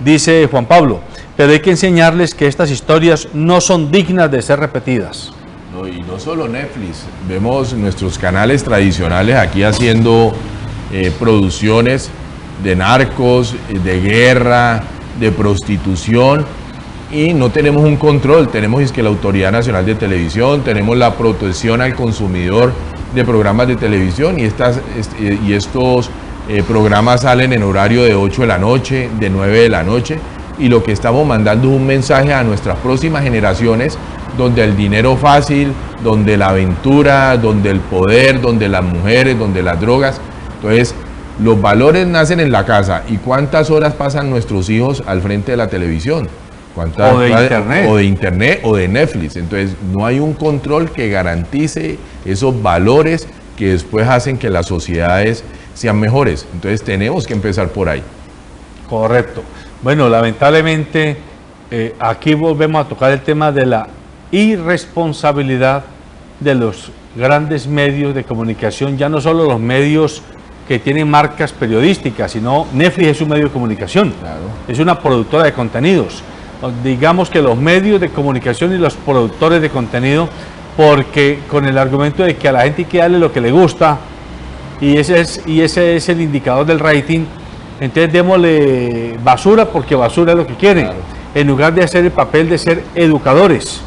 D: dice Juan Pablo, pero hay que enseñarles que estas historias no son dignas de ser repetidas.
E: No, y no solo Netflix, vemos nuestros canales tradicionales aquí haciendo producciones de narcos, de guerra, de prostitución, y no tenemos un control. Tenemos la Autoridad Nacional de Televisión, tenemos la protección al consumidor de programas de televisión, y estos programas salen en horario de 8 de la noche, de 9 de la noche, y lo que estamos mandando es un mensaje a nuestras próximas generaciones, donde el dinero fácil, donde la aventura, donde el poder, donde las mujeres, donde las drogas. Entonces, los valores nacen en la casa. ¿Y cuántas horas pasan nuestros hijos al frente de la televisión?
D: O de internet.
E: O de internet o de Netflix. Entonces, no hay un control que garantice esos valores que después hacen que las sociedades sean mejores. Entonces, tenemos que empezar por ahí.
D: Correcto. Bueno, lamentablemente, aquí volvemos a tocar el tema de la irresponsabilidad de los grandes medios de comunicación, ya no solo los medios que tienen marcas periodísticas, sino Netflix es un medio de comunicación,
E: Claro.
D: Es una productora de contenidos. Digamos que los medios de comunicación y los productores de contenido, porque con el argumento de que a la gente hay que darle lo que le gusta, y ese es el indicador del rating, entonces démosle basura porque basura es lo que quieren,
E: Claro.
D: En lugar de hacer el papel de ser educadores,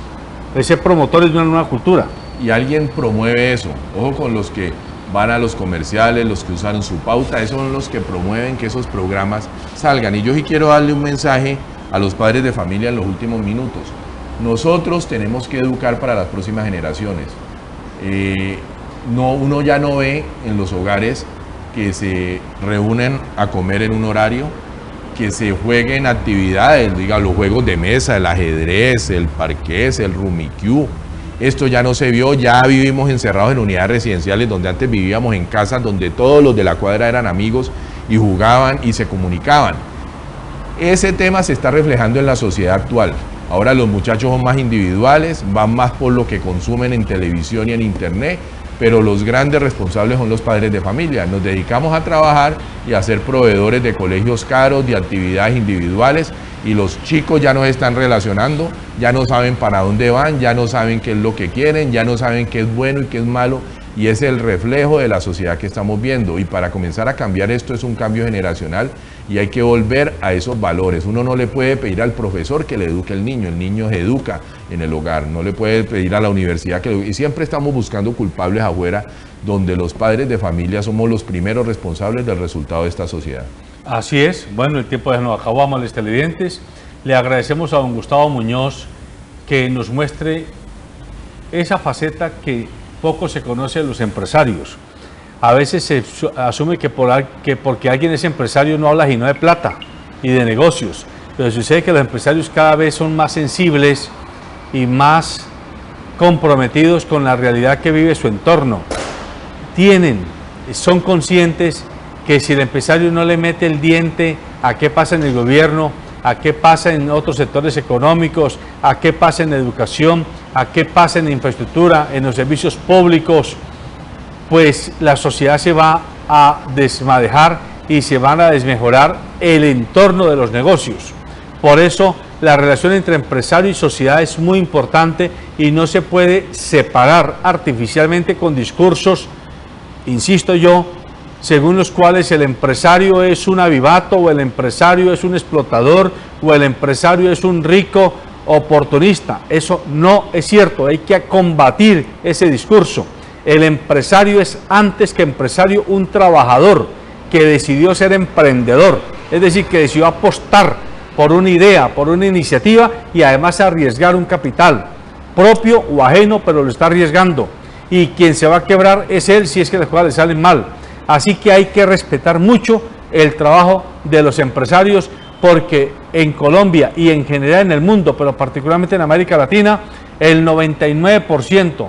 D: de ser promotores de una nueva cultura.
E: Y alguien promueve eso. Ojo con los que van a los comerciales, los que usan su pauta, esos son los que promueven que esos programas salgan. Y yo sí quiero darle un mensaje a los padres de familia en los últimos minutos. Nosotros tenemos que educar para las próximas generaciones. Uno ya no ve en los hogares que se reúnen a comer en un horario, que se jueguen actividades, diga, los juegos de mesa, el ajedrez, el parqués, el rummikub. Esto ya no se vio, ya vivimos encerrados en unidades residenciales donde antes vivíamos en casas donde todos los de la cuadra eran amigos y jugaban y se comunicaban. Ese tema se está reflejando en la sociedad actual. Ahora los muchachos son más individuales, van más por lo que consumen en televisión y en internet, pero los grandes responsables son los padres de familia. Nos dedicamos a trabajar y a ser proveedores de colegios caros, de actividades individuales, y los chicos ya no se están relacionando, ya no saben para dónde van, ya no saben qué es lo que quieren, ya no saben qué es bueno y qué es malo, y es el reflejo de la sociedad que estamos viendo. Y para comenzar a cambiar esto es un cambio generacional y hay que volver a esos valores. Uno no le puede pedir al profesor que le eduque al niño, el niño se educa en el hogar, no le puede pedir a la universidad que lo eduque. Y siempre estamos buscando culpables afuera, donde los padres de familia somos los primeros responsables del resultado de esta sociedad.
D: Así es. Bueno, el tiempo ya nos acabó, amables televidentes. Le agradecemos a don Gustavo Muñoz que nos muestre esa faceta que poco se conoce de los empresarios. A veces se asume que porque alguien es empresario no habla sino de plata y de negocios, pero sucede que los empresarios cada vez son más sensibles y más comprometidos con la realidad que vive su entorno. Son conscientes que si el empresario no le mete el diente a qué pasa en el gobierno, a qué pasa en otros sectores económicos, a qué pasa en la educación, a qué pasa en la infraestructura, en los servicios públicos, pues la sociedad se va a desmadejar y se van a desmejorar el entorno de los negocios. Por eso la relación entre empresario y sociedad es muy importante y no se puede separar artificialmente con discursos, insisto yo, según los cuales el empresario es un avivato, o el empresario es un explotador, o el empresario es un rico oportunista. Eso no es cierto, hay que combatir ese discurso. El empresario es, antes que empresario, un trabajador que decidió ser emprendedor, es decir, que decidió apostar por una idea, por una iniciativa y además arriesgar un capital propio o ajeno, pero lo está arriesgando. Y quien se va a quebrar es él si es que las cosas le salen mal. Así que hay que respetar mucho el trabajo de los empresarios, porque en Colombia y en general en el mundo, pero particularmente en América Latina, el 99%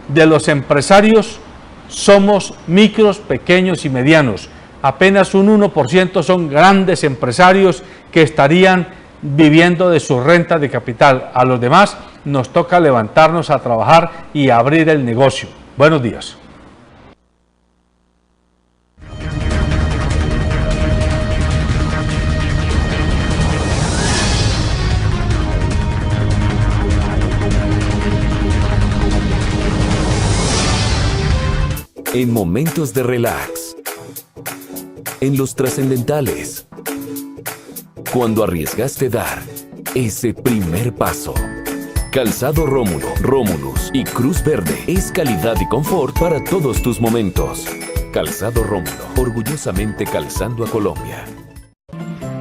D: de los empresarios somos micros, pequeños y medianos. apenas un 1% son grandes empresarios que estarían viviendo de su renta de capital. A los demás nos toca levantarnos a trabajar y abrir el negocio. Buenos días.
C: En momentos de relax. En los trascendentales. Cuando arriesgaste dar ese primer paso. Calzado Rómulo, Rómulus y Cruz Verde es calidad y confort para todos tus momentos. Calzado Rómulo, orgullosamente calzando a Colombia.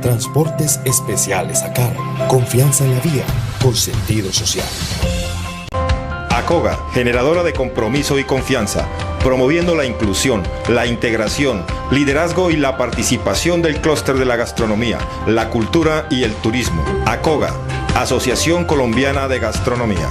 A: Transportes especiales ACAR. Confianza en la vía, con sentido social.
B: ACOGA, generadora de compromiso y confianza, promoviendo la inclusión, la integración, liderazgo y la participación del clúster de la gastronomía, la cultura y el turismo. ACOGA, Asociación Colombiana de Gastronomía.